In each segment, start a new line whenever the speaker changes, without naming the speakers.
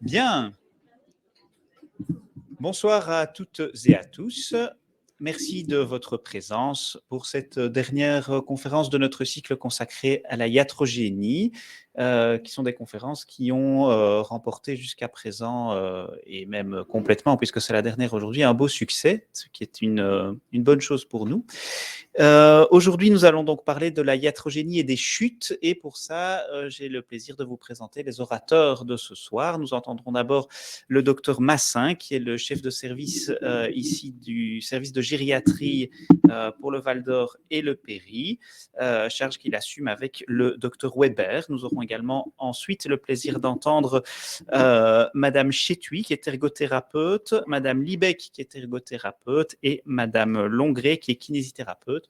Bien. Bonsoir à toutes et à tous. Merci de votre présence pour cette dernière conférence de notre cycle consacré à la iatrogénie, qui sont des conférences qui ont remporté jusqu'à présent, et même complètement, puisque c'est la dernière aujourd'hui, un beau succès, ce qui est une bonne chose pour nous. Aujourd'hui, nous allons donc parler de la iatrogénie et des chutes, et pour ça, j'ai le plaisir de vous présenter les orateurs de ce soir. Nous entendrons d'abord le docteur Massin, qui est le chef de service ici du service de gériatrie pour le Val d'Or et le Péry, charge qu'il assume avec le docteur Weber. Nous aurons également ensuite le plaisir d'entendre Madame Chétui, qui est ergothérapeute, Madame Libec, qui est ergothérapeute, et Madame Longré, qui est kinésithérapeute,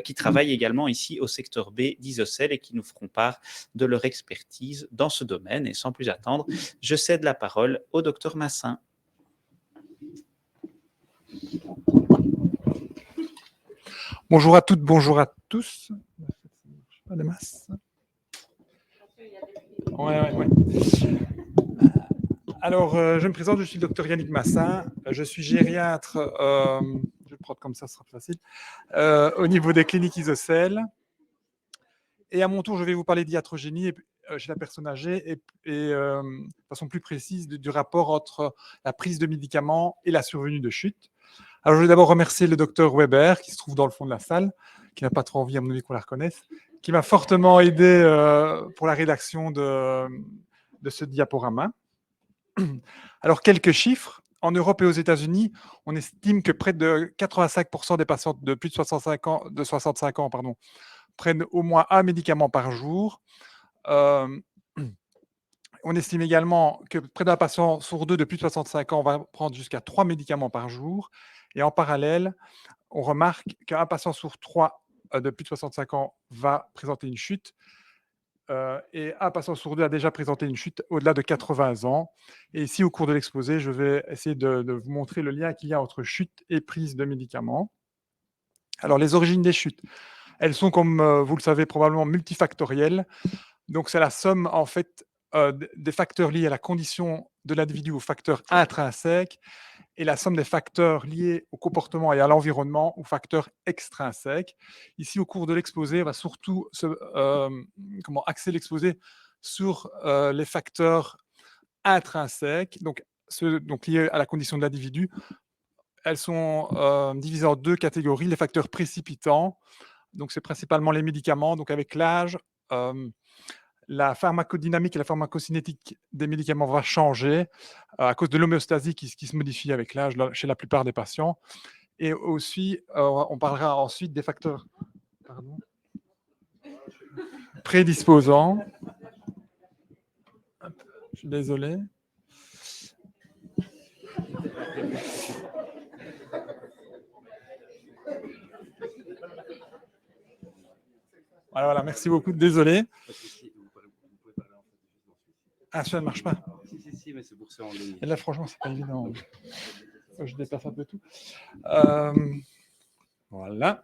qui travaillent également ici au secteur B d'Isocel et qui nous feront part de leur expertise dans ce domaine. Et sans plus attendre, je cède la parole au docteur Massin.
Bonjour à toutes, bonjour à tous. Pas de masse. Ouais. Alors, je me présente, je suis le docteur Yannick Massin. Je suis gériatre, je vais le prendre comme ça, ce sera plus facile, au niveau des cliniques Isocel. Et à mon tour, je vais vous parler d'iatrogénie chez la personne âgée et de façon plus précise du rapport entre la prise de médicaments et la survenue de chute. Alors, je vais d'abord remercier le docteur Weber, qui se trouve dans le fond de la salle, qui n'a pas trop envie, à mon avis, qu'on la reconnaisse, qui m'a fortement aidé pour la rédaction de ce diaporama. Alors, quelques chiffres. En Europe et aux États-Unis, on estime que près de 85% des patients de plus de 65 ans prennent au moins un médicament par jour. On estime également que près d'un patient sur deux de plus de 65 ans va prendre jusqu'à 3 médicaments par jour. Et en parallèle, on remarque qu'un patient sur 3 de plus de 65 ans va présenter une chute. Et un patient sur 2 a déjà présenté une chute au-delà de 80 ans. Et ici, au cours de l'exposé, je vais essayer de vous montrer le lien qu'il y a entre chute et prise de médicaments. Alors, les origines des chutes, elles sont, comme vous le savez, probablement multifactorielles. Donc, c'est la somme, en fait, des facteurs liés à la condition de l'individu, aux facteurs intrinsèques, et la somme des facteurs liés au comportement et à l'environnement, aux facteurs extrinsèques. Ici, au cours de l'exposé, on va surtout axer l'exposé sur les facteurs intrinsèques, donc liés à la condition de l'individu. Elles sont divisées en deux catégories. Les facteurs précipitants, donc c'est principalement les médicaments, donc avec l'âge, la pharmacodynamique et la pharmacocinétique des médicaments va changer à cause de l'homéostasie qui se modifie avec l'âge chez la plupart des patients. Et aussi, on parlera ensuite des facteurs prédisposants. Je suis désolé. Voilà, merci beaucoup. Désolé. Ah, ça ne marche pas.
Si, mais c'est pour ça en ligne.
Et là, franchement, c'est pas évident. Je déplace un peu tout. Voilà.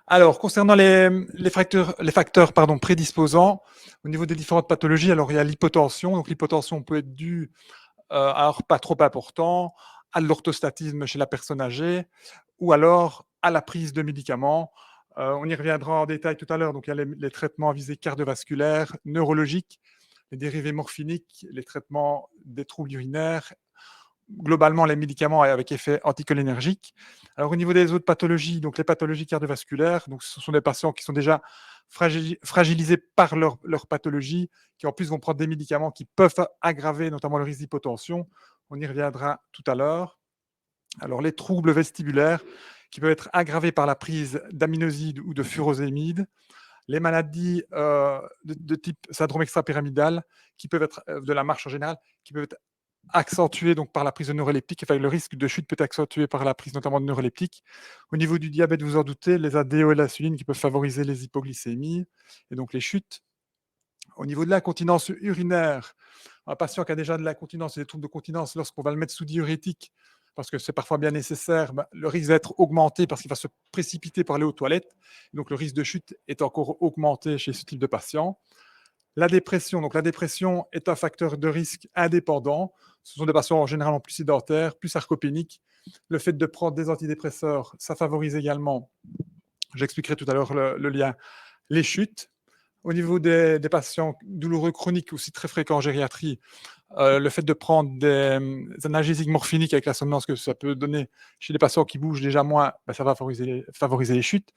Alors, concernant les facteurs prédisposants, au niveau des différentes pathologies, alors il y a l'hypotension. Donc, l'hypotension peut être due à un pas trop important, à l'orthostatisme chez la personne âgée, ou alors à la prise de médicaments. On y reviendra en détail tout à l'heure. Donc, il y a les traitements à visée cardiovasculaire, neurologique, les dérivés morphiniques, les traitements des troubles urinaires, globalement les médicaments avec effet anticholinergique. Alors au niveau des autres pathologies, donc les pathologies cardiovasculaires, donc ce sont des patients qui sont déjà fragilisés par leur pathologie, qui en plus vont prendre des médicaments qui peuvent aggraver notamment le risque d'hypotension. On y reviendra tout à l'heure. Alors les troubles vestibulaires qui peuvent être aggravés par la prise d'aminosides ou de furosémides. Les maladies de type syndrome extrapyramidal, qui peuvent être de la marche en général, qui peuvent être accentuées donc, par la prise de neuroleptiques. Enfin, le risque de chute peut être accentué par la prise notamment de neuroleptiques. Au niveau du diabète, vous en doutez, les ADO et l'insuline qui peuvent favoriser les hypoglycémies et donc les chutes. Au niveau de l'incontinence urinaire, un patient qui a déjà de l'incontinence et des troubles de continence, lorsqu'on va le mettre sous diurétique, parce que c'est parfois bien nécessaire, le risque va être augmenté parce qu'il va se précipiter pour aller aux toilettes. Donc, le risque de chute est encore augmenté chez ce type de patient. La dépression, donc la dépression est un facteur de risque indépendant. Ce sont des patients généralement plus sédentaires, plus sarcopéniques. Le fait de prendre des antidépresseurs, ça favorise également, j'expliquerai tout à l'heure le lien, les chutes. Au niveau des patients douloureux chroniques, aussi très fréquents en gériatrie, le fait de prendre des analgésiques morphiniques avec la somnolence que ça peut donner chez des patients qui bougent déjà moins, ça va favoriser les chutes.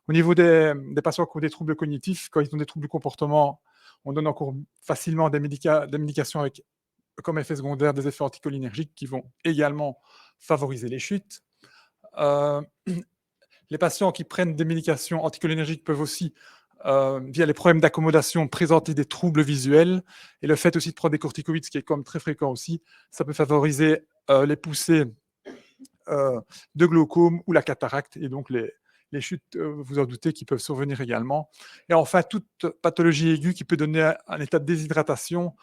Au niveau des patients qui ont des troubles cognitifs, quand ils ont des troubles du comportement, on donne encore facilement des médications avec comme effet secondaire des effets anticholinergiques qui vont également favoriser les chutes. Les patients qui prennent des médications anticholinergiques peuvent aussi, via les problèmes d'accommodation, présenter des troubles visuels. Et le fait aussi de prendre des corticoïdes, ce qui est comme très fréquent aussi, ça peut favoriser les poussées de glaucome ou la cataracte, et donc les chutes, vous en doutez, qui peuvent survenir également. Et enfin, toute pathologie aiguë qui peut donner un état de déshydratation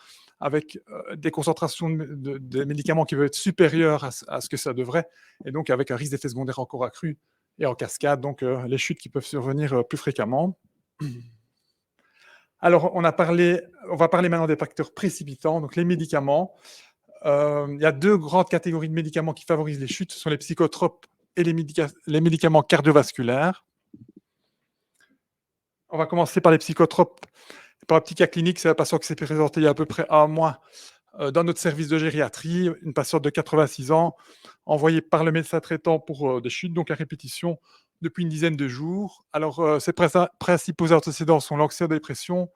avec des concentrations de médicaments qui peuvent être supérieures à ce que ça devrait, et donc avec un risque d'effet secondaire encore accru et en cascade, donc les chutes qui peuvent survenir plus fréquemment. Alors, on va parler maintenant des facteurs précipitants, donc les médicaments. Il y a deux grandes catégories de médicaments qui favorisent les chutes, ce sont les psychotropes et les médicaments cardiovasculaires. On va commencer par les psychotropes. Pour un petit cas clinique, c'est un patient qui s'est présenté il y a à peu près un mois dans notre service de gériatrie, une patiente de 86 ans, envoyée par le médecin traitant pour des chutes, donc à répétition, depuis une dizaine de jours. Alors, ses principaux antécédents sont l'anxio-dépression,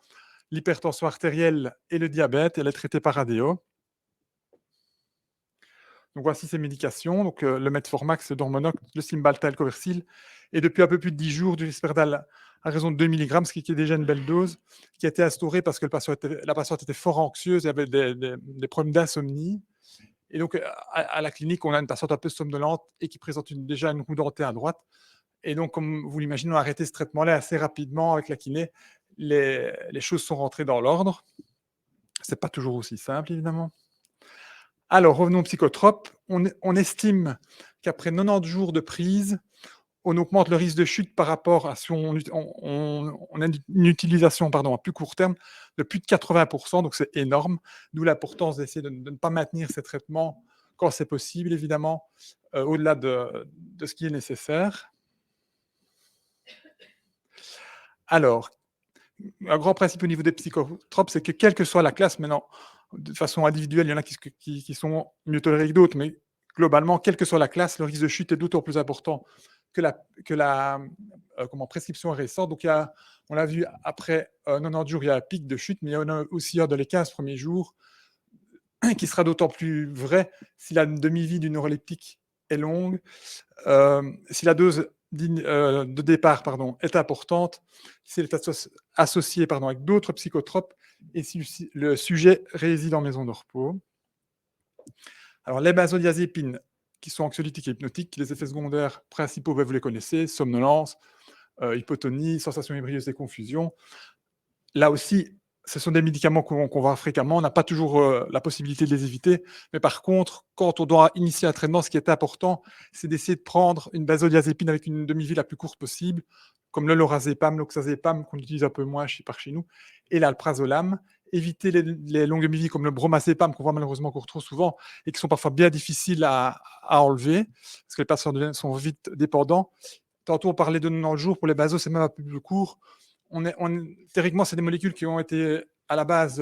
l'hypertension artérielle et le diabète. Elle est traitée par ADO. Donc voici ces médications, donc le Metformax, le Dormonox, le Cymbalta, le Coversil, et depuis un peu plus de 10 jours, du Risperdal à raison de 2 mg, ce qui est déjà une belle dose, qui a été instaurée parce que la patiente était fort anxieuse et avait des problèmes d'insomnie. Et donc, à la clinique, on a une patiente un peu somnolente et qui présente déjà une roue dentée à droite. Et donc, comme vous l'imaginez, on a arrêté ce traitement-là assez rapidement avec la kiné. Les choses sont rentrées dans l'ordre. Ce n'est pas toujours aussi simple, évidemment. Alors, revenons aux psychotropes. On estime qu'après 90 jours de prise, on augmente le risque de chute par rapport à si on a une utilisation à plus court terme de plus de 80%, donc c'est énorme, d'où l'importance d'essayer de ne pas maintenir ces traitements quand c'est possible, évidemment, au-delà de ce qui est nécessaire. Alors, un grand principe au niveau des psychotropes, c'est que quelle que soit la classe, maintenant, de façon individuelle, il y en a qui sont mieux tolérés que d'autres, mais globalement, quelle que soit la classe, le risque de chute est d'autant plus important que la prescription est récente. Donc, on l'a vu, après 90 jours, il y a un pic de chute, mais il y en a aussi dans les 15 premiers jours, qui sera d'autant plus vrai si la demi-vie du neuroleptique est longue, si la dose de départ est importante, si elle est associée avec d'autres psychotropes et si le sujet réside en maison de repos. Alors, les benzodiazépines, qui sont anxiolytiques et hypnotiques, les effets secondaires principaux, vous les connaissez, somnolence, hypotonie, sensation ébrieuse et confusion. Là aussi, ce sont des médicaments qu'on voit fréquemment. On n'a pas toujours la possibilité de les éviter. Mais par contre, quand on doit initier un traitement, ce qui est important, c'est d'essayer de prendre une benzodiazépine avec une demi-vie la plus courte possible, comme le lorazépam, l'oxazépam, qu'on utilise un peu moins par chez nous, et l'alprazolam. Éviter les longues demi-vies comme le bromazépam, qu'on voit malheureusement encore trop souvent, et qui sont parfois bien difficiles à enlever, parce que les patients sont vite dépendants. Tantôt, on parlait de 90 jours. Pour les benzos, c'est même un peu plus court. Théoriquement, c'est des molécules qui ont été à la base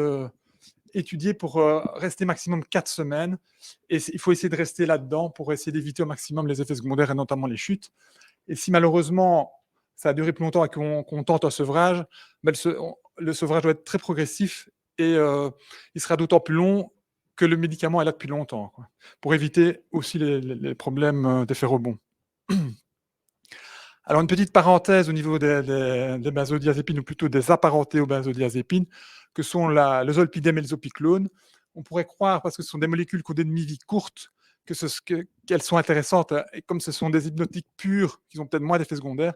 étudiées pour rester maximum 4 semaines. Et il faut essayer de rester là-dedans pour essayer d'éviter au maximum les effets secondaires et notamment les chutes. Et si malheureusement, ça a duré plus longtemps et qu'on tente un sevrage, le sevrage doit être très progressif et il sera d'autant plus long que le médicament est là depuis longtemps, pour éviter aussi les problèmes d'effet rebond. Alors, une petite parenthèse au niveau des benzodiazépines, ou plutôt des apparentés aux benzodiazépines, que sont le zolpidem et le zopiclone. On pourrait croire, parce que ce sont des molécules qui ont des demi-vies courtes, qu'elles sont intéressantes, et comme ce sont des hypnotiques purs, qui ont peut-être moins d'effets secondaires,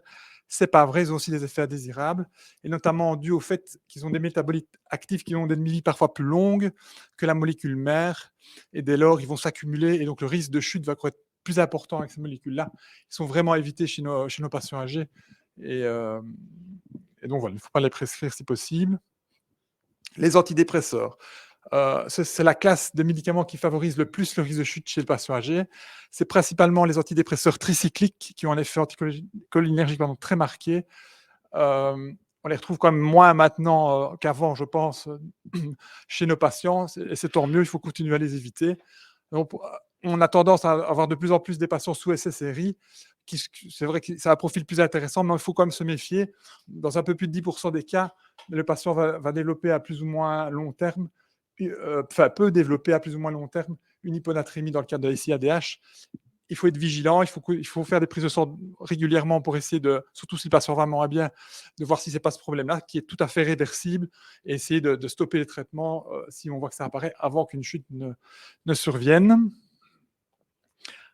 c'est pas vrai, ils ont aussi des effets indésirables, et notamment dû au fait qu'ils ont des métabolites actifs qui ont des demi-vies parfois plus longues que la molécule mère, et dès lors, ils vont s'accumuler, et donc le risque de chute va plus importants avec ces molécules-là. Ils sont vraiment à éviter chez nos patients âgés. Et donc, voilà, il ne faut pas les prescrire si possible. Les antidépresseurs. C'est la classe de médicaments qui favorise le plus le risque de chute chez le patient âgé. C'est principalement les antidépresseurs tricycliques qui ont un effet anticholinergique très marqué. On les retrouve quand même moins maintenant qu'avant, je pense, chez nos patients, et c'est tant mieux, il faut continuer à les éviter. Donc, on a tendance à avoir de plus en plus des patients sous SSRI, c'est vrai que ça a un profil plus intéressant, mais il faut quand même se méfier. Dans un peu plus de 10% des cas, le patient va développer à plus ou moins long terme, peut développer à plus ou moins long terme une hyponatrémie dans le cadre de la SIADH. Il faut être vigilant, il faut faire des prises de sang régulièrement pour essayer de, surtout si le patient va vraiment bien, de voir si ce n'est pas ce problème-là, qui est tout à fait réversible, et essayer de stopper les traitements si on voit que ça apparaît avant qu'une chute ne survienne.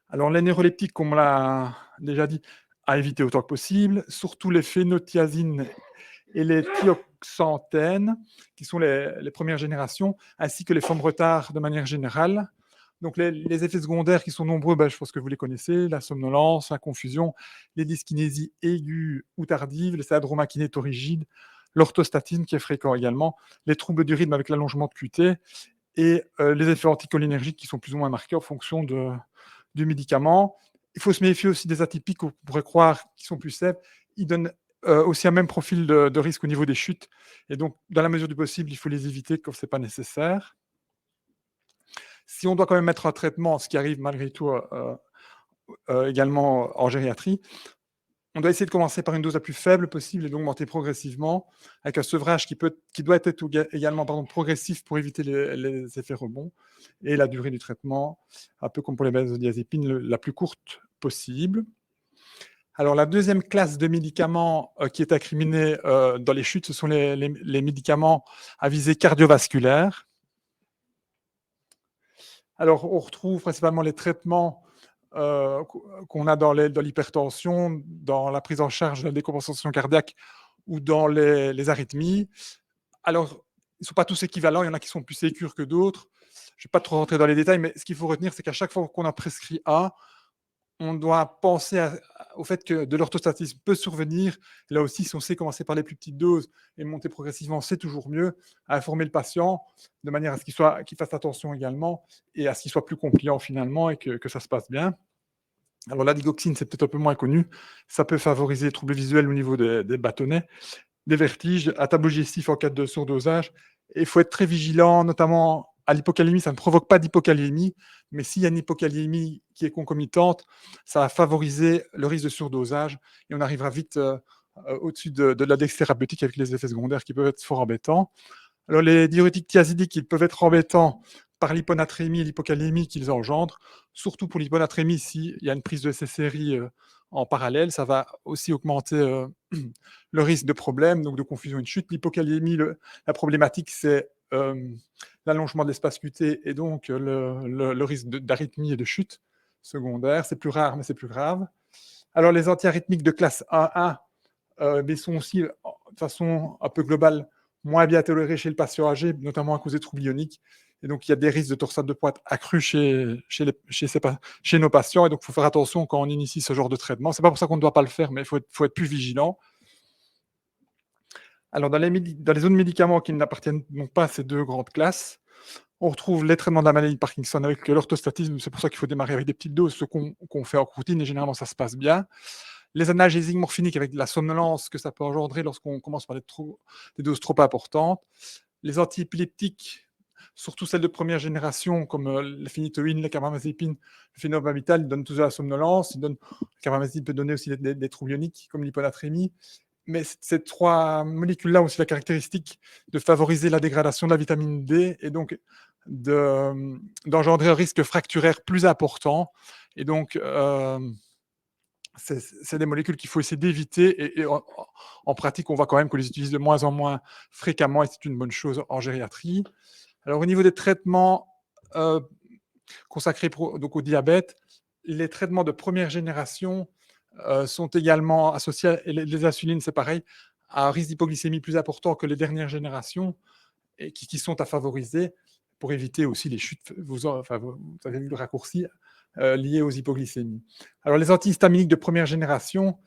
Alors, les neuroleptiques, comme on l'a déjà dit, à éviter autant que possible, surtout les phénothiazines et les thioxanthènes, qui sont les premières générations, ainsi que les formes retard de manière générale. Donc, les effets secondaires qui sont nombreux, je pense que vous les connaissez, la somnolence, la confusion, les dyskinésies aiguës ou tardives, les syndromes kinétorigides, l'orthostatine qui est fréquent également, les troubles du rythme avec l'allongement de QT et les effets anticholinergiques qui sont plus ou moins marqués en fonction du médicament. Il faut se méfier aussi des atypiques qu'on pourrait croire qui sont plus safe. Ils donnent aussi un même profil de risque au niveau des chutes. Et donc, dans la mesure du possible, il faut les éviter quand ce n'est pas nécessaire. Si on doit quand même mettre un traitement, ce qui arrive malgré tout également en gériatrie, on doit essayer de commencer par une dose la plus faible possible et d'augmenter progressivement, avec un sevrage qui doit être également progressif pour éviter les effets rebonds, et la durée du traitement, un peu comme pour les benzodiazépines, la plus courte possible. Alors, la deuxième classe de médicaments qui est incriminée dans les chutes, ce sont les médicaments à visée cardiovasculaire. Alors, on retrouve principalement les traitements qu'on a dans l'hypertension, dans la prise en charge de la décompensation cardiaque ou dans les arythmies. Alors, ils ne sont pas tous équivalents, il y en a qui sont plus sécures que d'autres. Je ne vais pas trop rentrer dans les détails, mais ce qu'il faut retenir, c'est qu'à chaque fois qu'on a prescrit un, on doit penser au fait que de l'orthostatisme peut survenir. Là aussi, si on sait commencer par les plus petites doses et monter progressivement, c'est toujours mieux. À informer le patient de manière à ce qu'il fasse attention également et à ce qu'il soit plus compliant finalement et que ça se passe bien. Alors, la digoxine, c'est peut-être un peu moins connu. Ça peut favoriser les troubles visuels au niveau des bâtonnets, des vertiges, un tableau digestif en cas de surdosage. Et il faut être très vigilant, notamment à l'hypocalémie. Ça ne provoque pas d'hypocalémie, mais s'il y a une hypocalémie qui est concomitante, ça va favoriser le risque de surdosage et on arrivera vite au-dessus de l'index thérapeutique avec les effets secondaires qui peuvent être fort embêtants. Alors, les diurétiques thiazidiques, ils peuvent être embêtants par l'hyponatrémie et l'hypocalémie qu'ils engendrent, surtout pour l'hyponatrémie, s'il y a une prise de SSRI en parallèle, ça va aussi augmenter le risque de problème, donc de confusion et de chute. L'hypocalémie, la problématique, c'est l'allongement de l'espace QT et donc le risque d'arythmie et de chute secondaire. C'est plus rare, mais c'est plus grave. Alors, les antiarythmiques de classe 1A mais sont aussi, de façon un peu globale, moins bien tolérés chez le patient âgé, notamment à cause des troubles ioniques. Et donc, il y a des risques de torsade de pointe accrus chez nos patients. Et donc, il faut faire attention quand on initie ce genre de traitement. Ce n'est pas pour ça qu'on ne doit pas le faire, mais il faut être plus vigilant. Alors, dans les autres médicaments qui n'appartiennent donc pas à ces deux grandes classes, on retrouve les traitements de la maladie de Parkinson avec l'orthostatisme. C'est pour ça qu'il faut démarrer avec des petites doses, ce qu'on fait en routine, et généralement, ça se passe bien. Les analgésiques morphiniques avec la somnolence que ça peut engendrer lorsqu'on commence par des doses trop importantes. Les antiépileptiques, surtout celles de première génération, comme la phénitoïne, la carbamazépine, le phénobarbital, ils donnent tous de la somnolence. La carbamazépine peut donner aussi des troubles ioniques, comme l'hyponatrémie. Mais ces trois molécules-là ont aussi la caractéristique de favoriser la dégradation de la vitamine D et donc d'engendrer un risque fracturaire plus important. Et donc, c'est des molécules qu'il faut essayer d'éviter et en pratique, on voit quand même qu'on les utilise de moins en moins fréquemment et c'est une bonne chose en gériatrie. Alors, au niveau des traitements consacrés donc au diabète, les traitements de première génération sont également associés, et les insulines, c'est pareil, à un risque d'hypoglycémie plus important que les dernières générations et qui sont à favoriser pour éviter aussi les chutes. Vous avez vu le raccourci, liées aux hypoglycémies. Alors, les antihistaminiques de première génération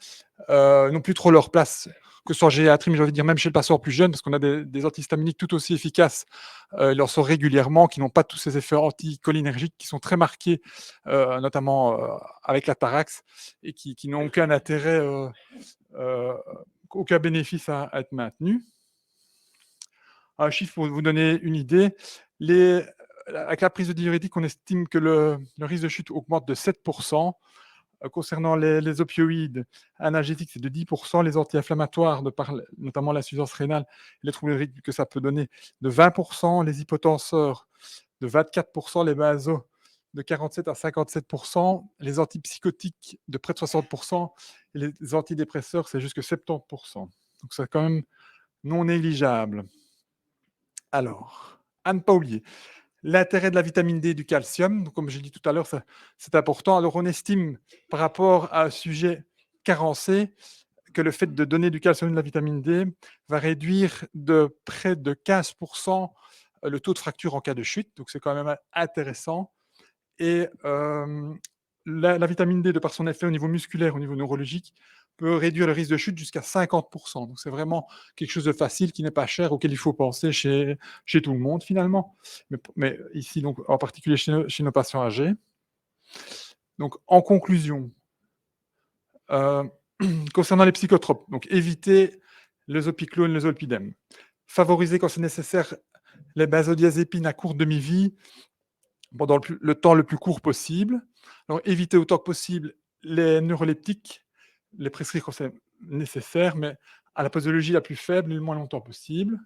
n'ont plus trop leur place, que ce soit en gériatrie, mais j'ai envie de dire même chez le patient plus jeune, parce qu'on a des antihistaminiques tout aussi efficaces, il en sort régulièrement, qui n'ont pas tous ces effets anticholinergiques qui sont très marqués, notamment avec la Tarax, et qui n'ont aucun intérêt, aucun bénéfice à être maintenus. Un chiffre pour vous donner une idée, avec la prise de diurétique, on estime que le risque de chute augmente de 7%. Concernant les opioïdes analgésiques, c'est de 10%, les anti-inflammatoires, notamment l'insuffisance rénale, les troubles de rythme que ça peut donner, de 20%, les hypotenseurs, de 24%, les basos, de 47 à 57%, les antipsychotiques, de près de 60%, et les antidépresseurs, c'est jusque 70%. Donc c'est quand même non négligeable. Alors, à ne pas oublier, l'intérêt de la vitamine D et du calcium, donc comme j'ai dit tout à l'heure, c'est important. Alors, on estime, par rapport à un sujet carencé, que le fait de donner du calcium et de la vitamine D va réduire de près de 15% le taux de fracture en cas de chute. Donc, c'est quand même intéressant. Et la vitamine D, de par son effet au niveau musculaire, au niveau neurologique, peut réduire le risque de chute jusqu'à 50%. Donc, c'est vraiment quelque chose de facile, qui n'est pas cher, auquel il faut penser chez tout le monde, finalement. Mais ici, donc, en particulier chez nos patients âgés. Donc, en conclusion, concernant les psychotropes, donc éviter le zopiclone, le zolpidem. Favoriser, quand c'est nécessaire, les benzodiazépines à courte demi-vie pendant le temps le plus court possible. Alors, éviter autant que possible les neuroleptiques, les prescrire quand c'est nécessaire, mais à la posologie la plus faible et le moins longtemps possible.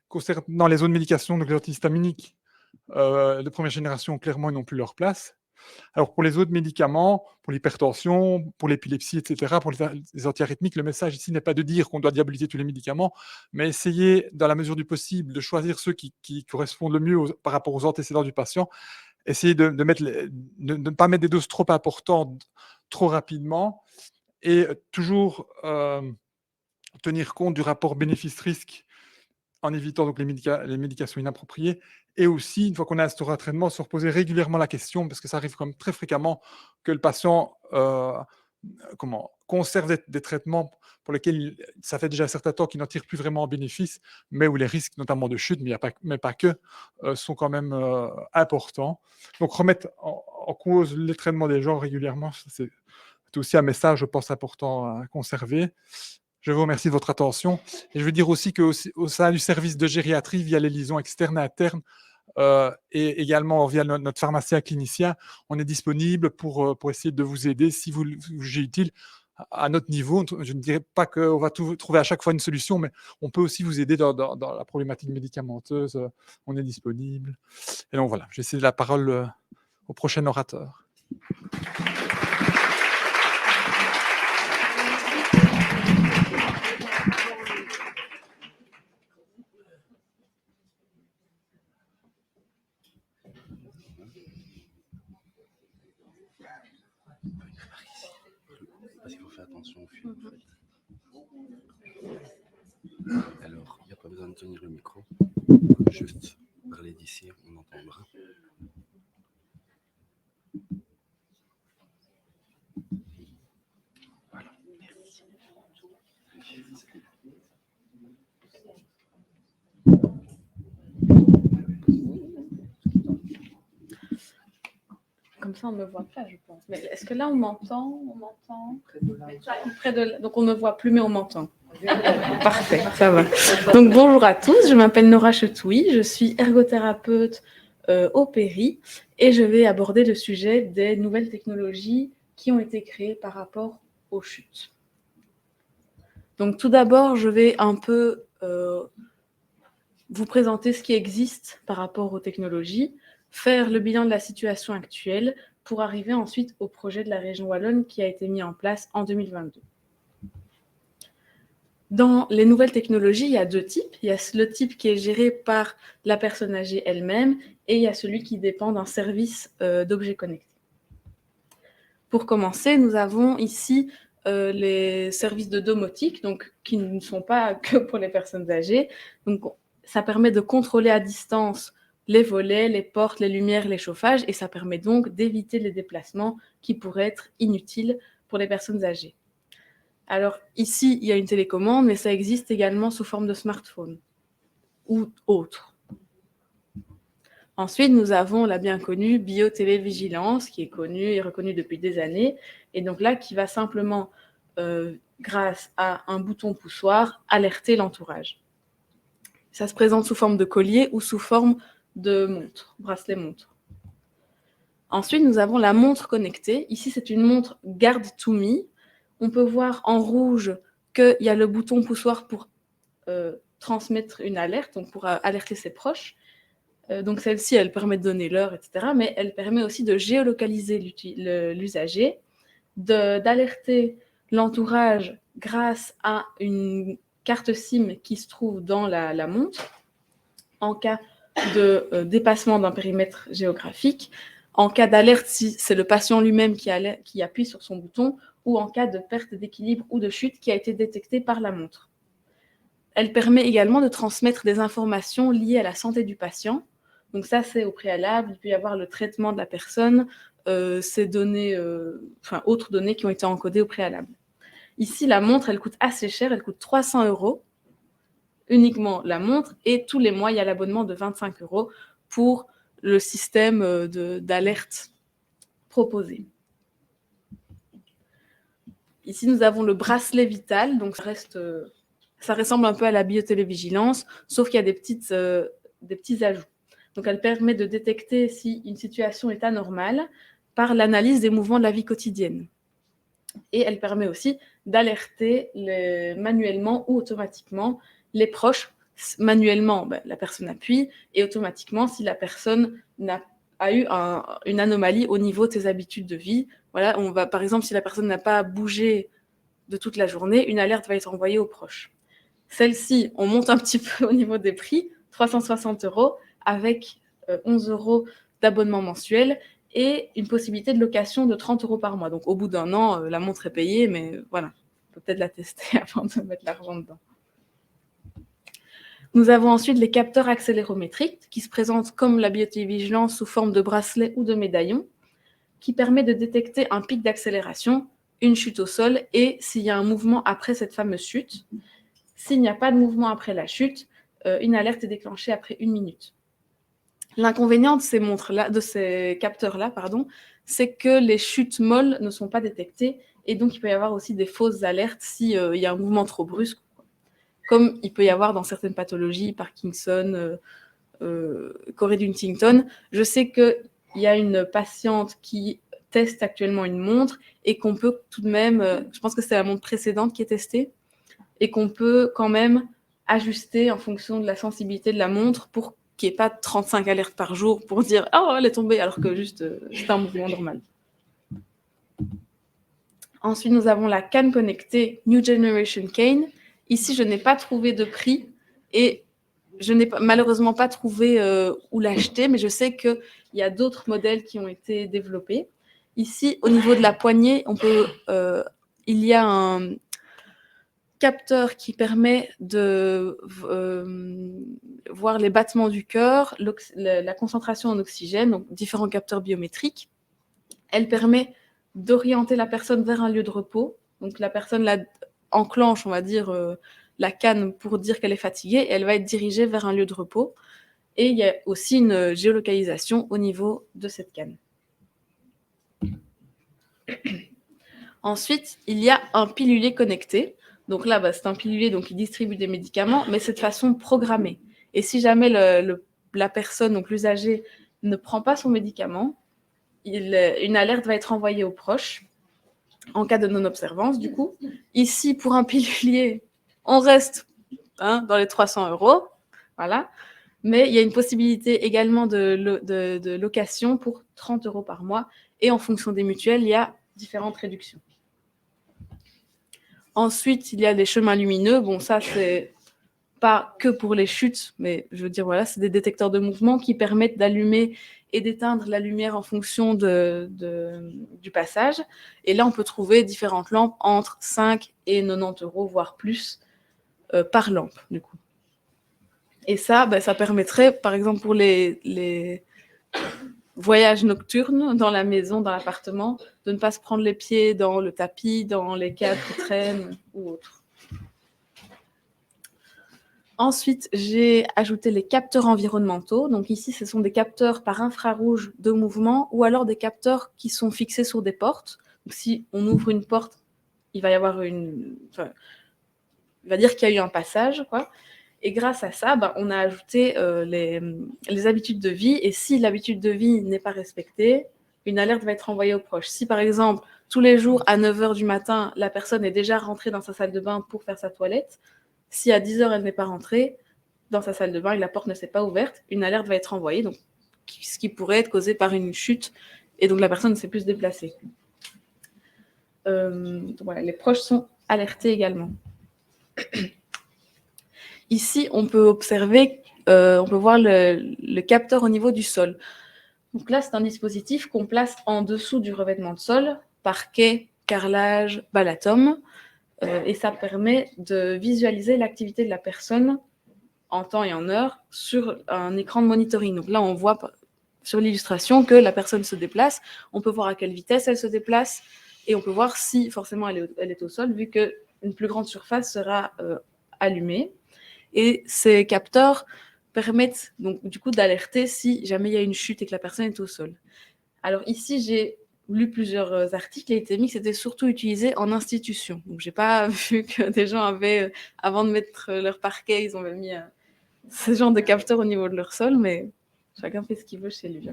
Concernant les autres médications, donc les antihistaminiques de première génération, clairement, ils n'ont plus leur place. Alors, pour les autres médicaments, pour l'hypertension, pour l'épilepsie, etc., pour les antiarythmiques, le message ici n'est pas de dire qu'on doit diaboliser tous les médicaments, mais essayer, dans la mesure du possible, de choisir ceux qui correspondent le mieux par rapport aux antécédents du patient. Essayer de ne pas mettre des doses trop importantes trop rapidement, et toujours tenir compte du rapport bénéfice-risque en évitant donc les médications inappropriées, et aussi, une fois qu'on a instauré un traitement, se reposer régulièrement la question, parce que ça arrive quand même très fréquemment que le patient conserve des traitements pour lesquels ça fait déjà un certain temps qu'il n'en tire plus vraiment en bénéfice, mais où les risques, notamment de chute, mais pas que, sont quand même importants. Donc remettre en cause les traitements des gens régulièrement, c'est aussi un message, je pense, important à conserver. Je vous remercie de votre attention. Et je veux dire aussi qu'au sein du service de gériatrie, via les liaisons externes et internes, et également via notre pharmacien clinicien, on est disponible pour essayer de vous aider si vous jugez utile à notre niveau. Je ne dirais pas qu'on va trouver à chaque fois une solution, mais on peut aussi vous aider dans la problématique médicamenteuse. On est disponible. Et donc voilà, je vais céder la parole au prochain orateur.
Parce qu'il faut faire attention au fil. Alors, il n'y a pas besoin de tenir le micro. Juste parler d'ici, on entendra. Voilà. Merci.
Comme ça, on ne me voit pas, je pense. Mais est-ce que là, on m'entend? On m'entend près de là. Donc, on ne me voit plus, mais on m'entend. Parfait, ça va. Donc, bonjour à tous. Je m'appelle Nora Chetouille. Je suis ergothérapeute au Péri et je vais aborder le sujet des nouvelles technologies qui ont été créées par rapport aux chutes. Donc, tout d'abord, je vais un peu vous présenter ce qui existe par rapport aux technologies, faire le bilan de la situation actuelle pour arriver ensuite au projet de la région wallonne qui a été mis en place en 2022. Dans les nouvelles technologies, il y a deux types. Il y a le type qui est géré par la personne âgée elle-même et il y a celui qui dépend d'un service d'objets connectés. Pour commencer, nous avons ici les services de domotique, donc, qui ne sont pas que pour les personnes âgées. Donc, ça permet de contrôler à distance les volets, les portes, les lumières, les chauffages, et ça permet donc d'éviter les déplacements qui pourraient être inutiles pour les personnes âgées. Alors ici, il y a une télécommande, mais ça existe également sous forme de smartphone ou autre. Ensuite, nous avons la bien connue biotélévigilance, qui est connue et reconnue depuis des années, et donc là, qui va simplement, grâce à un bouton poussoir, alerter l'entourage. Ça se présente sous forme de collier ou sous forme de montre, bracelet-montre. Ensuite, nous avons la montre connectée. Ici, c'est une montre Guard to Me. On peut voir en rouge qu'il y a le bouton poussoir pour transmettre une alerte, donc pour alerter ses proches. Donc celle-ci, elle permet de donner l'heure, etc. Mais elle permet aussi de géolocaliser l'usager, d'alerter l'entourage grâce à une carte SIM qui se trouve dans la montre, en cas de dépassement d'un périmètre géographique, en cas d'alerte si c'est le patient lui-même qui appuie sur son bouton, ou en cas de perte d'équilibre ou de chute qui a été détectée par la montre. Elle permet également de transmettre des informations liées à la santé du patient. Donc ça, c'est au préalable. Il peut y avoir le traitement de la personne, ces données, autres données qui ont été encodées au préalable. Ici, la montre, elle coûte assez cher, elle coûte 300 €, uniquement la montre, et tous les mois, il y a l'abonnement de 25 € pour le système d'alerte proposé. Ici, nous avons le bracelet vital, donc ça ressemble un peu à la biotélévigilance, sauf qu'il y a des petits ajouts. Donc, elle permet de détecter si une situation est anormale par l'analyse des mouvements de la vie quotidienne. Et elle permet aussi d'alerter manuellement ou automatiquement les proches. Manuellement, la personne appuie, et automatiquement, si la personne a eu une anomalie au niveau de ses habitudes de vie. Voilà, par exemple, si la personne n'a pas bougé de toute la journée, une alerte va être envoyée aux proches. Celle-ci, on monte un petit peu au niveau des prix, 360 € avec 11 € d'abonnement mensuel et une possibilité de location de 30 € par mois. Donc au bout d'un an, la montre est payée, mais voilà, on peut peut-être la tester avant de mettre l'argent dedans. Nous avons ensuite les capteurs accélérométriques qui se présentent comme la biotélévigilance sous forme de bracelet ou de médaillon, qui permet de détecter un pic d'accélération, une chute au sol et s'il y a un mouvement après cette fameuse chute. S'il n'y a pas de mouvement après la chute, une alerte est déclenchée après 1 minute. L'inconvénient de ces capteurs-là, c'est que les chutes molles ne sont pas détectées et donc il peut y avoir aussi des fausses alertes s'il y a un mouvement trop brusque, comme il peut y avoir dans certaines pathologies, Parkinson, Corey Huntington. Je sais qu'il y a une patiente qui teste actuellement une montre et qu'on peut tout de même, je pense que c'est la montre précédente qui est testée, et qu'on peut quand même ajuster en fonction de la sensibilité de la montre pour qu'il n'y ait pas 35 alertes par jour pour dire « Oh, elle est tombée », alors que juste c'est un mouvement normal. Ensuite, nous avons la canne connectée New Generation Cane. Ici, je n'ai pas trouvé de prix et je n'ai malheureusement pas trouvé où l'acheter, mais je sais qu'il y a d'autres modèles qui ont été développés. Ici, au niveau de la poignée, il y a un capteur qui permet de voir les battements du cœur, la concentration en oxygène, donc différents capteurs biométriques. Elle permet d'orienter la personne vers un lieu de repos. Donc la personne enclenche, on va dire, la canne pour dire qu'elle est fatiguée, et elle va être dirigée vers un lieu de repos. Et il y a aussi une géolocalisation au niveau de cette canne. Ensuite, il y a un pilulier connecté. Donc là, c'est un pilulier qui distribue des médicaments, mais c'est de façon programmée. Et si jamais la personne, donc l'usager, ne prend pas son médicament, une alerte va être envoyée aux proches en cas de non-observance, du coup. Ici, pour un pilulier, on reste dans les 300 €. Voilà. Mais il y a une possibilité également de location pour 30 € par mois. Et en fonction des mutuelles, il y a différentes réductions. Ensuite, il y a les chemins lumineux. Bon, ça, c'est pas que pour les chutes, mais je veux dire, voilà, c'est des détecteurs de mouvement qui permettent d'allumer et d'éteindre la lumière en fonction du passage. Et là, on peut trouver différentes lampes entre 5 et 90 €, voire plus, par lampe, du coup. Et ça, ça permettrait, par exemple, pour les voyages nocturnes dans la maison, dans l'appartement, de ne pas se prendre les pieds dans le tapis, dans les cadres qui traînent ou autre. Ensuite, j'ai ajouté les capteurs environnementaux. Donc ici, ce sont des capteurs par infrarouge de mouvement ou alors des capteurs qui sont fixés sur des portes. Donc si on ouvre une porte, il va y avoir il va dire qu'il y a eu un passage, quoi. Et grâce à ça, on a ajouté les habitudes de vie. Et si l'habitude de vie n'est pas respectée, une alerte va être envoyée aux proches. Si par exemple, tous les jours à 9h du matin, la personne est déjà rentrée dans sa salle de bain pour faire sa toilette, si à 10h, elle n'est pas rentrée dans sa salle de bain et que la porte ne s'est pas ouverte, une alerte va être envoyée, donc, ce qui pourrait être causé par une chute, et donc la personne ne s'est plus se déplacer. Donc voilà, les proches sont alertés également. Ici, on peut observer, on peut voir le capteur au niveau du sol. Donc là, c'est un dispositif qu'on place en dessous du revêtement de sol, parquet, carrelage, balatum. Et ça permet de visualiser l'activité de la personne en temps et en heure sur un écran de monitoring. Donc là, on voit sur l'illustration que la personne se déplace. On peut voir à quelle vitesse elle se déplace et on peut voir si forcément elle est au sol, vu qu'une plus grande surface sera allumée. Et ces capteurs permettent donc du coup d'alerter si jamais il y a une chute et que la personne est au sol. Alors ici, j'ai lu plusieurs articles et il était mis que c'était surtout utilisé en institution. Donc, je n'ai pas vu que des gens avaient, avant de mettre leur parquet, ils ont mis ce genre de capteur au niveau de leur sol, mais chacun fait ce qu'il veut chez lui.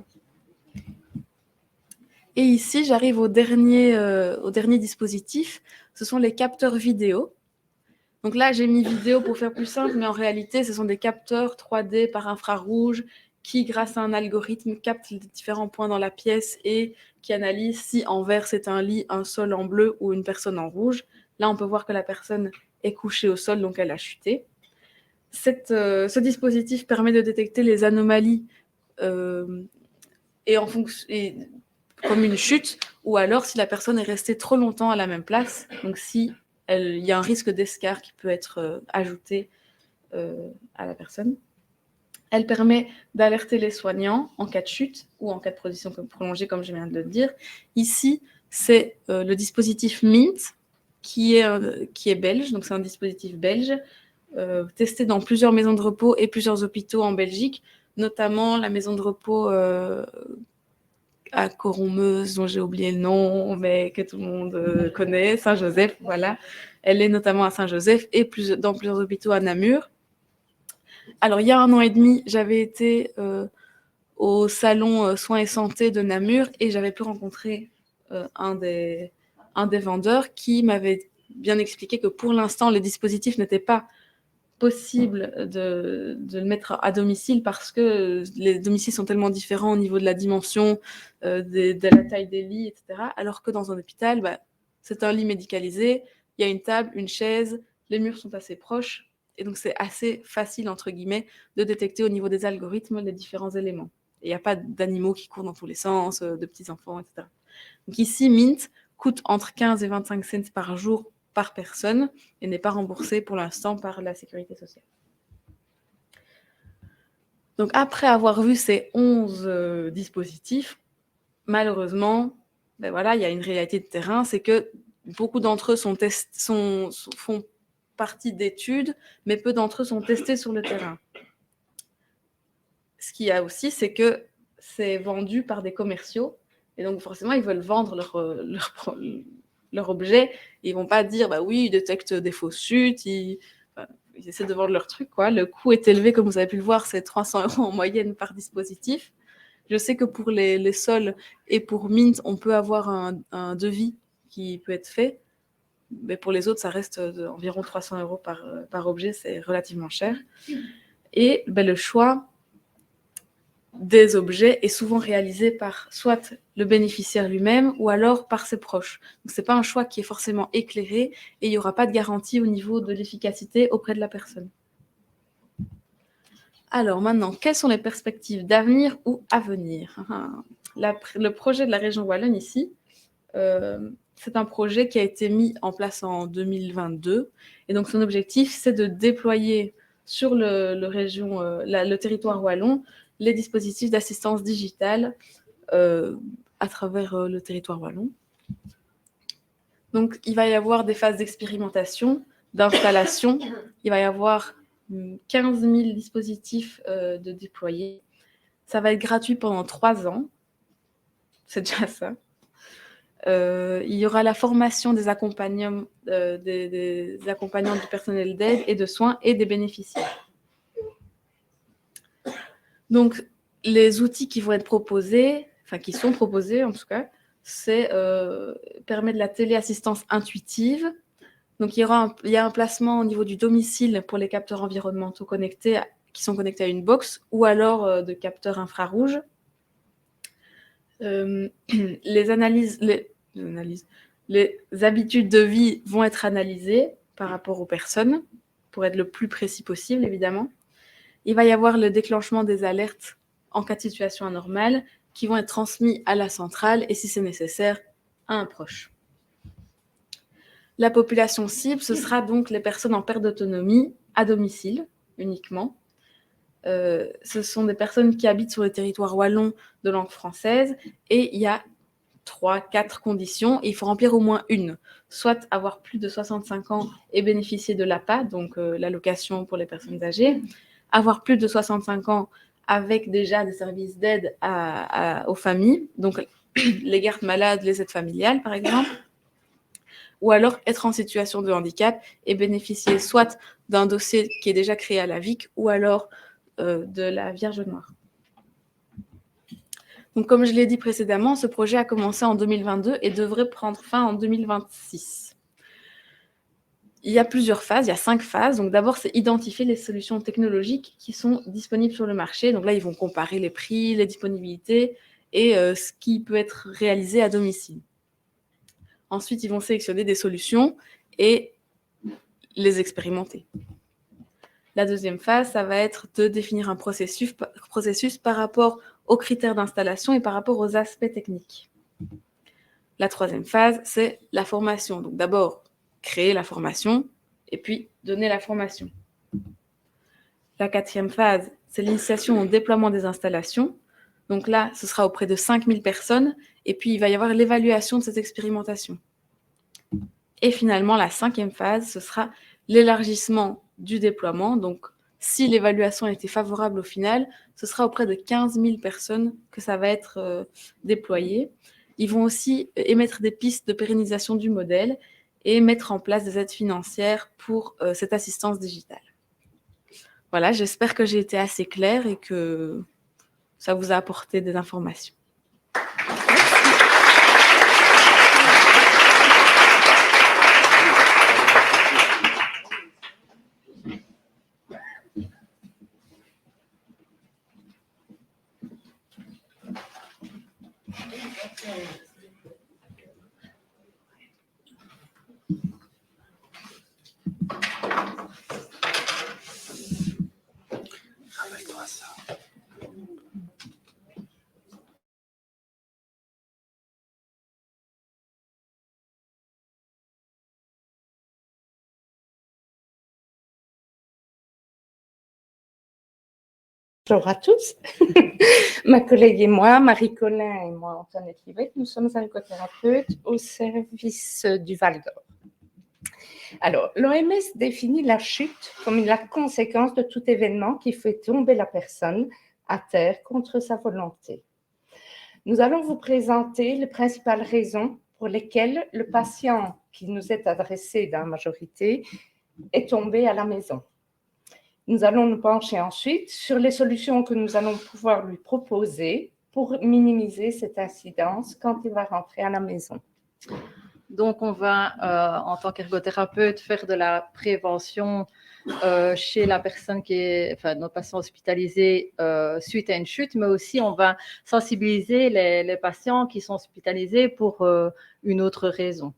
Et ici, j'arrive au dernier dispositif. Ce sont les capteurs vidéo. Donc là, j'ai mis vidéo pour faire plus simple, mais en réalité, ce sont des capteurs 3D par infrarouge qui, grâce à un algorithme, captent les différents points dans la pièce et qui analyse si en vert c'est un lit, un sol en bleu ou une personne en rouge. Là, on peut voir que la personne est couchée au sol, donc elle a chuté. Ce dispositif permet de détecter les anomalies comme une chute, ou alors si la personne est restée trop longtemps à la même place, donc si il y a un risque d'escarre qui peut être ajouté à la personne. Elle permet d'alerter les soignants en cas de chute ou en cas de position prolongée, comme je viens de le dire. Ici, c'est le dispositif MINT, qui est belge, donc c'est un dispositif belge, testé dans plusieurs maisons de repos et plusieurs hôpitaux en Belgique, notamment la maison de repos à Corommeuse, dont j'ai oublié le nom, mais que tout le monde connaît, Saint-Joseph, voilà. Elle est notamment à Saint-Joseph et dans plusieurs hôpitaux à Namur. Alors, il y a 1 an et demi, j'avais été au salon Soins et Santé de Namur et j'avais pu rencontrer un des vendeurs qui m'avait bien expliqué que pour l'instant, les dispositifs n'étaient pas possible de le mettre à domicile parce que les domiciles sont tellement différents au niveau de la dimension, de la taille des lits, etc. Alors que dans un hôpital, c'est un lit médicalisé, il y a une table, une chaise, les murs sont assez proches, et donc c'est assez facile, entre guillemets, de détecter au niveau des algorithmes les différents éléments. Et il n'y a pas d'animaux qui courent dans tous les sens, de petits-enfants, etc. Donc ici, Mint coûte entre 15 et 25 cents par jour par personne et n'est pas remboursé pour l'instant par la sécurité sociale. Donc après avoir vu ces 11 dispositifs, malheureusement, voilà, il y a une réalité de terrain, c'est que beaucoup d'entre eux font partie d'études, mais peu d'entre eux sont testés sur le terrain. Ce qu'il y a aussi, c'est que c'est vendu par des commerciaux, et donc forcément, ils veulent vendre leur objet, ils vont pas dire oui, ils détectent des fausses chutes, ils essaient de vendre leur truc, quoi. Le coût est élevé, comme vous avez pu le voir, c'est 300 € en moyenne par dispositif. Je sais que pour les sols et pour Mint, on peut avoir un devis qui peut être fait, mais pour les autres, ça reste environ 300 € par objet, c'est relativement cher. Et le choix des objets est souvent réalisé par soit le bénéficiaire lui-même ou alors par ses proches. Donc, ce n'est pas un choix qui est forcément éclairé et il n'y aura pas de garantie au niveau de l'efficacité auprès de la personne. Alors maintenant, quelles sont les perspectives d'avenir ou à venir ? Le projet de la région Wallonne ici, c'est un projet qui a été mis en place en 2022 et donc son objectif, c'est de déployer sur le territoire wallon les dispositifs d'assistance digitale à travers le territoire wallon. Donc, il va y avoir des phases d'expérimentation, d'installation. Il va y avoir 15 000 dispositifs de déployer. Ça va être gratuit pendant 3 ans. C'est déjà ça. Il y aura la formation des accompagnants, des accompagnants du personnel d'aide et de soins et des bénéficiaires. Donc, les outils qui vont être proposés, enfin qui sont proposés en tout cas, c'est permet de la téléassistance intuitive. Donc, il y a un placement au niveau du domicile pour les capteurs environnementaux connectés qui sont connectés à une box ou alors de capteurs infrarouges. Les habitudes de vie vont être analysées par rapport aux personnes pour être le plus précis possible, évidemment. Il va y avoir le déclenchement des alertes en cas de situation anormale qui vont être transmis à la centrale et, si c'est nécessaire, à un proche. La population cible, ce sera donc les personnes en perte d'autonomie à domicile uniquement. Ce sont des personnes qui habitent sur le territoire wallon de langue française et il y a 3-4 conditions et il faut remplir au moins une. Soit avoir plus de 65 ans et bénéficier de l'APA, donc l'allocation pour les personnes âgées, avoir plus de 65 ans avec déjà des services d'aide aux familles, donc les gardes malades, les aides familiales par exemple, ou alors être en situation de handicap et bénéficier soit d'un dossier qui est déjà créé à la VIC ou alors de la Vierge Noire. Donc, comme je l'ai dit précédemment, ce projet a commencé en 2022 et devrait prendre fin en 2026. Il y a plusieurs phases, il y a 5 phases. Donc, d'abord, c'est identifier les solutions technologiques qui sont disponibles sur le marché. Donc là, ils vont comparer les prix, les disponibilités et ce qui peut être réalisé à domicile. Ensuite, ils vont sélectionner des solutions et les expérimenter. La deuxième phase, ça va être de définir un processus par rapport aux critères d'installation et par rapport aux aspects techniques. La troisième phase, c'est la formation. Donc d'abord, créer la formation et puis donner la formation. La quatrième phase, c'est l'initiation au déploiement des installations. Donc là, ce sera auprès de 5000 personnes et puis il va y avoir l'évaluation de cette expérimentation. Et finalement, la cinquième phase, ce sera l'élargissement du déploiement. Donc, si l'évaluation a été favorable au final, ce sera auprès de 15 000 personnes que ça va être déployé. Ils vont aussi émettre des pistes de pérennisation du modèle et mettre en place des aides financières pour cette assistance digitale. Voilà, j'espère que j'ai été assez claire et que ça vous a apporté des informations.
Rappelle-toi ça.
Bonjour à tous. Ma collègue et moi, Marie-Colin et moi, Antoinette Livret, nous sommes ergothérapeutes au service du Val d'Or. Alors, l'OMS définit la chute comme la conséquence de tout événement qui fait tomber la personne à terre contre sa volonté. Nous allons vous présenter les principales raisons pour lesquelles le patient qui nous est adressé dans la majorité est tombé à la maison. Nous allons nous pencher ensuite sur les solutions que nous allons pouvoir lui proposer pour minimiser cette incidence quand il va rentrer à la maison.
Donc, on va, en tant qu'ergothérapeute, faire de la prévention chez la personne nos patients hospitalisés suite à une chute, mais aussi on va sensibiliser les patients qui sont hospitalisés pour une autre raison.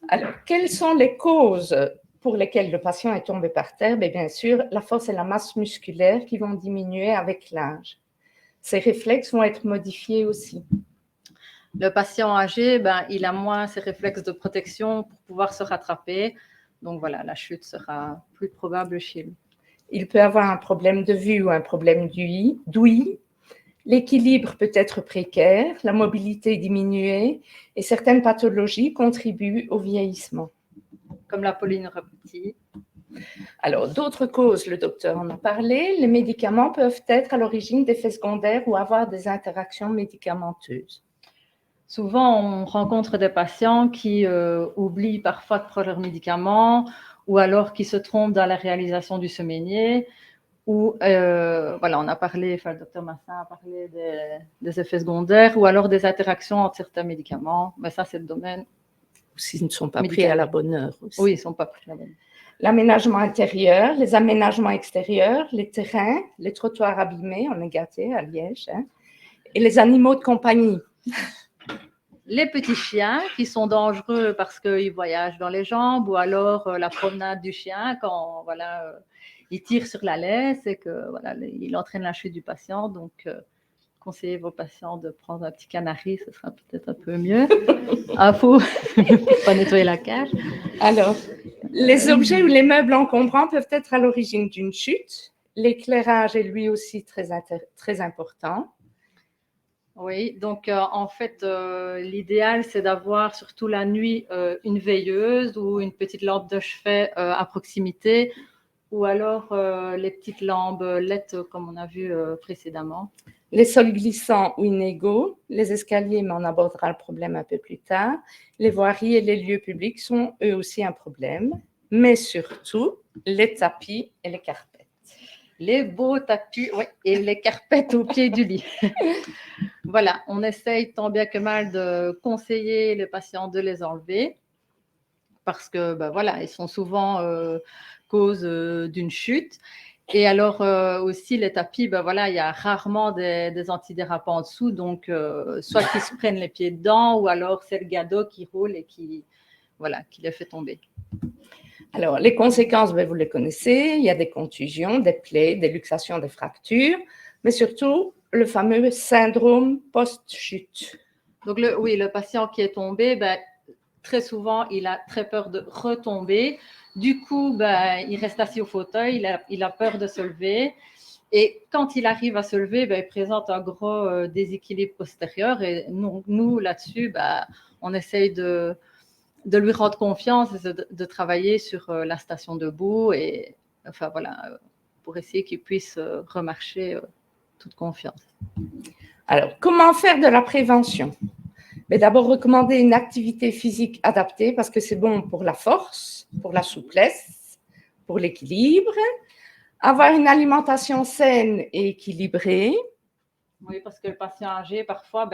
Alors, quelles sont les causes pour lesquelles le patient est tombé par terre? Bien sûr, la force et la masse musculaire qui vont diminuer avec l'âge. Ces réflexes vont être modifiés aussi.
Le patient âgé, il a moins ses réflexes de protection pour pouvoir se rattraper. Donc voilà, la chute sera plus probable chez lui.
Il peut avoir un problème de vue ou un problème d'ouïe. L'équilibre peut être précaire, la mobilité diminuée et certaines pathologies contribuent au vieillissement.
Comme la polyneuropathie.
Alors, d'autres causes, le docteur en a parlé. Les médicaments peuvent être à l'origine d'effets secondaires ou avoir des interactions médicamenteuses.
Souvent, on rencontre des patients qui oublient parfois de prendre leurs médicaments ou alors qui se trompent dans la réalisation du semainier. Ou, voilà, on a parlé, enfin, le docteur Massin a parlé des effets secondaires ou alors des interactions entre certains médicaments. Mais ça, c'est le domaine.
S'ils ne sont pas pris à la bonne heure aussi.
Oui, ils ne sont pas pris à la bonne heure.
L'aménagement intérieur, les aménagements extérieurs, les terrains, les trottoirs abîmés, on est gâtés à Liège, hein, et les animaux de compagnie.
Les petits chiens qui sont dangereux parce qu'ils voyagent dans les jambes ou alors la promenade du chien quand voilà, il tire sur la laisse et que voilà, il entraîne la chute du patient. Donc, conseillez vos patients de prendre un petit canari, ce sera peut-être un peu mieux. Faut pas nettoyer la cage.
Alors, les objets ou les meubles encombrants peuvent être à l'origine d'une chute. L'éclairage est lui aussi très important.
Oui, donc en fait, l'idéal, c'est d'avoir surtout la nuit une veilleuse ou une petite lampe de chevet à proximité ou alors les petites lampes LED comme on a vu précédemment.
Les sols glissants ou inégaux, les escaliers, mais on abordera le problème un peu plus tard. Les voiries et les lieux publics sont eux aussi un problème, mais surtout les tapis et les carpettes.
Les beaux tapis, oui, et les carpettes au pied du lit. Voilà, on essaye tant bien que mal de conseiller les patients de les enlever parce que, ben voilà, ils sont souvent cause d'une chute. Et alors aussi les tapis, ben voilà, il y a rarement des antidérapants en dessous, donc soit qu'ils se prennent les pieds dedans ou alors c'est le gado qui roule et qui les fait tomber.
Alors, les conséquences, ben, vous les connaissez, il y a des contusions, des plaies, des luxations, des fractures, mais surtout le fameux syndrome post-chute.
Donc, le patient qui est tombé, ben, très souvent, il a très peur de retomber. Du coup, ben, il reste assis au fauteuil, il a peur de se lever. Et quand il arrive à se lever, ben, il présente un gros déséquilibre postérieur. Et nous là-dessus, ben, on essaye de lui rendre confiance et de travailler sur la station debout et enfin voilà, pour essayer qu'il puisse remarcher toute confiance.
Alors, comment faire de la prévention? Mais d'abord, recommander une activité physique adaptée parce que c'est bon pour la force, pour la souplesse, pour l'équilibre. Avoir une alimentation saine et équilibrée.
Oui, parce que le patient âgé, parfois,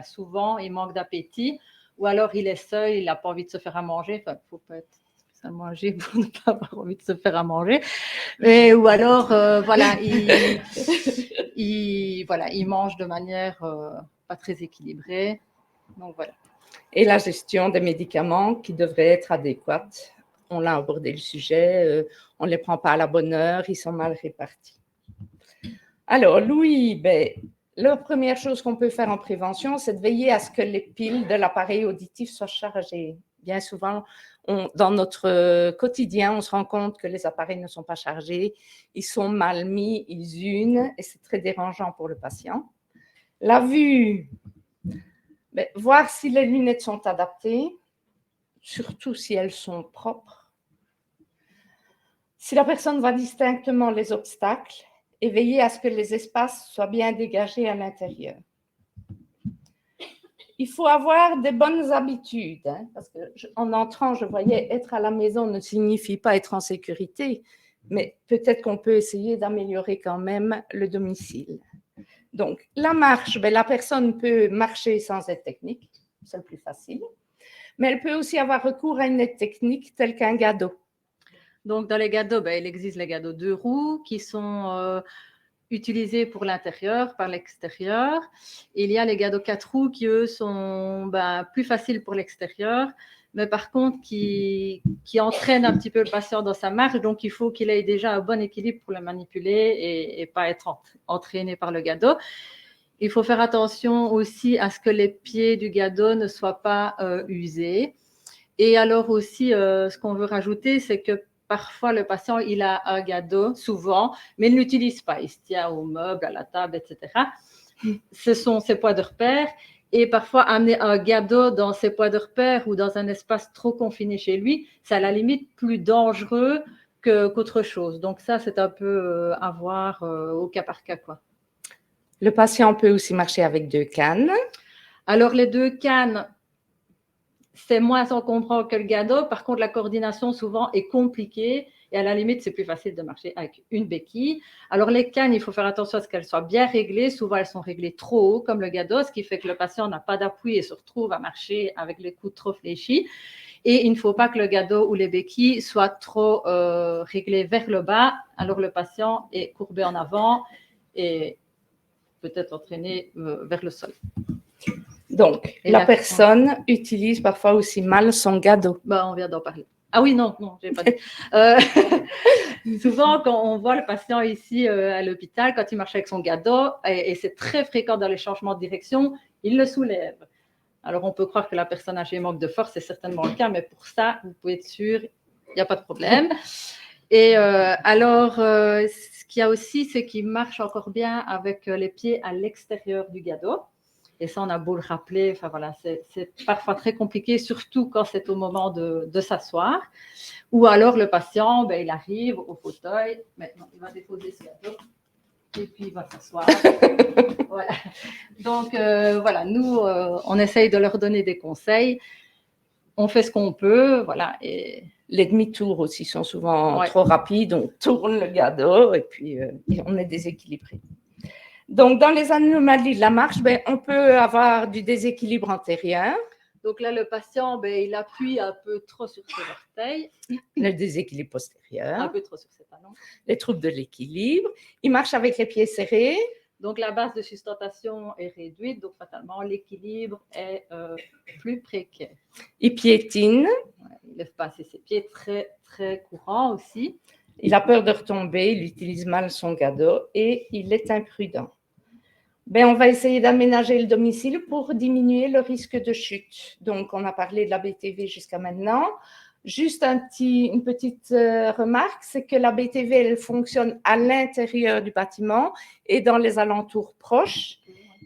souvent, il manque d'appétit. Ou alors, il est seul, il n'a pas envie de se faire à manger. Enfin, il ne faut pas être spécialement âgé pour ne pas avoir envie de se faire à manger. Ou alors, il mange de manière pas très équilibrée. Donc, voilà.
Et la gestion des médicaments qui devrait être adéquate. On l'a abordé le sujet. On ne les prend pas à la bonne heure. Ils sont mal répartis. Alors, Louis, la première chose qu'on peut faire en prévention, c'est de veiller à ce que les piles de l'appareil auditif soient chargées. Bien souvent, dans notre quotidien, on se rend compte que les appareils ne sont pas chargés, ils sont mal mis, ils unent, et c'est très dérangeant pour le patient. La vue, voir si les lunettes sont adaptées, surtout si elles sont propres. Si la personne voit distinctement les obstacles, et veiller à ce que les espaces soient bien dégagés à l'intérieur. Il faut avoir des bonnes habitudes, hein, parce qu'en entrant, je voyais être à la maison ne signifie pas être en sécurité, mais peut-être qu'on peut essayer d'améliorer quand même le domicile. Donc, la marche, la personne peut marcher sans aide technique, c'est le plus facile, mais elle peut aussi avoir recours à une aide technique telle qu'un gado.
Donc, dans les gados, il existe les gados 2 roues qui sont utilisés pour l'intérieur, par l'extérieur. Il y a les gados 4 roues qui, eux, sont plus faciles pour l'extérieur, mais par contre, qui entraînent un petit peu le patient dans sa marche. Donc, il faut qu'il ait déjà un bon équilibre pour le manipuler et pas être entraîné par le gado. Il faut faire attention aussi à ce que les pieds du gado ne soient pas usés. Et alors aussi, ce qu'on veut rajouter, c'est que parfois le patient, il a un gado, souvent, mais il ne l'utilise pas. Il se tient au meuble, à la table, etc. Ce sont ses poids de repère. Et parfois, amener un gado dans ses poids de repère ou dans un espace trop confiné chez lui, c'est à la limite plus dangereux qu'autre chose. Donc ça, c'est un peu à voir au cas par cas, quoi.
Le patient peut aussi marcher avec 2 cannes.
Alors, les 2 cannes, c'est moins encombrant que le gado. Par contre, la coordination, souvent, est compliquée. Et à la limite, c'est plus facile de marcher avec une béquille. Alors, les cannes, il faut faire attention à ce qu'elles soient bien réglées. Souvent, elles sont réglées trop haut, comme le gado, ce qui fait que le patient n'a pas d'appui et se retrouve à marcher avec les coudes trop fléchis. Et il ne faut pas que le gado ou les béquilles soient trop réglés vers le bas. Alors, le patient est courbé en avant et peut-être entraîné vers le sol.
Donc, la personne utilise parfois aussi mal son gado.
On vient d'en parler. Ah oui, non, je n'ai pas dit. Souvent, quand on voit le patient ici à l'hôpital, quand il marche avec son gado, et c'est très fréquent dans les changements de direction, il le soulève. Alors, on peut croire que la personne âgée manque de force, c'est certainement le cas, mais pour ça, vous pouvez être sûr, il n'y a pas de problème. Et alors, ce qu'il y a aussi, c'est qu'il marche encore bien avec les pieds à l'extérieur du gado. Et ça, on a beau le rappeler, enfin voilà, c'est parfois très compliqué, surtout quand c'est au moment de s'asseoir. Ou alors le patient, il arrive au fauteuil, maintenant il va déposer ce gado et puis il va s'asseoir. Voilà. Donc voilà, nous, on essaye de leur donner des conseils. On fait ce qu'on peut, voilà. Et
les demi-tours aussi sont souvent trop rapides. On tourne le gado et puis on est déséquilibré. Donc, dans les anomalies de la marche, on peut avoir du déséquilibre antérieur.
Donc là, le patient, il appuie un peu trop sur ses orteils.
Le déséquilibre postérieur.
Un peu trop sur ses talons.
Les troubles de l'équilibre. Il marche avec les pieds serrés.
Donc, la base de sustentation est réduite. Donc, fatalement, l'équilibre est plus précaire.
Il piétine.
Il ne lève pas assez ses pieds. Très, très courant aussi.
Il a peur de retomber. Il utilise mal son gado et il est imprudent. On va essayer d'aménager le domicile pour diminuer le risque de chute. Donc, on a parlé de la BTV jusqu'à maintenant. Juste une petite remarque, c'est que la BTV, elle fonctionne à l'intérieur du bâtiment et dans les alentours proches.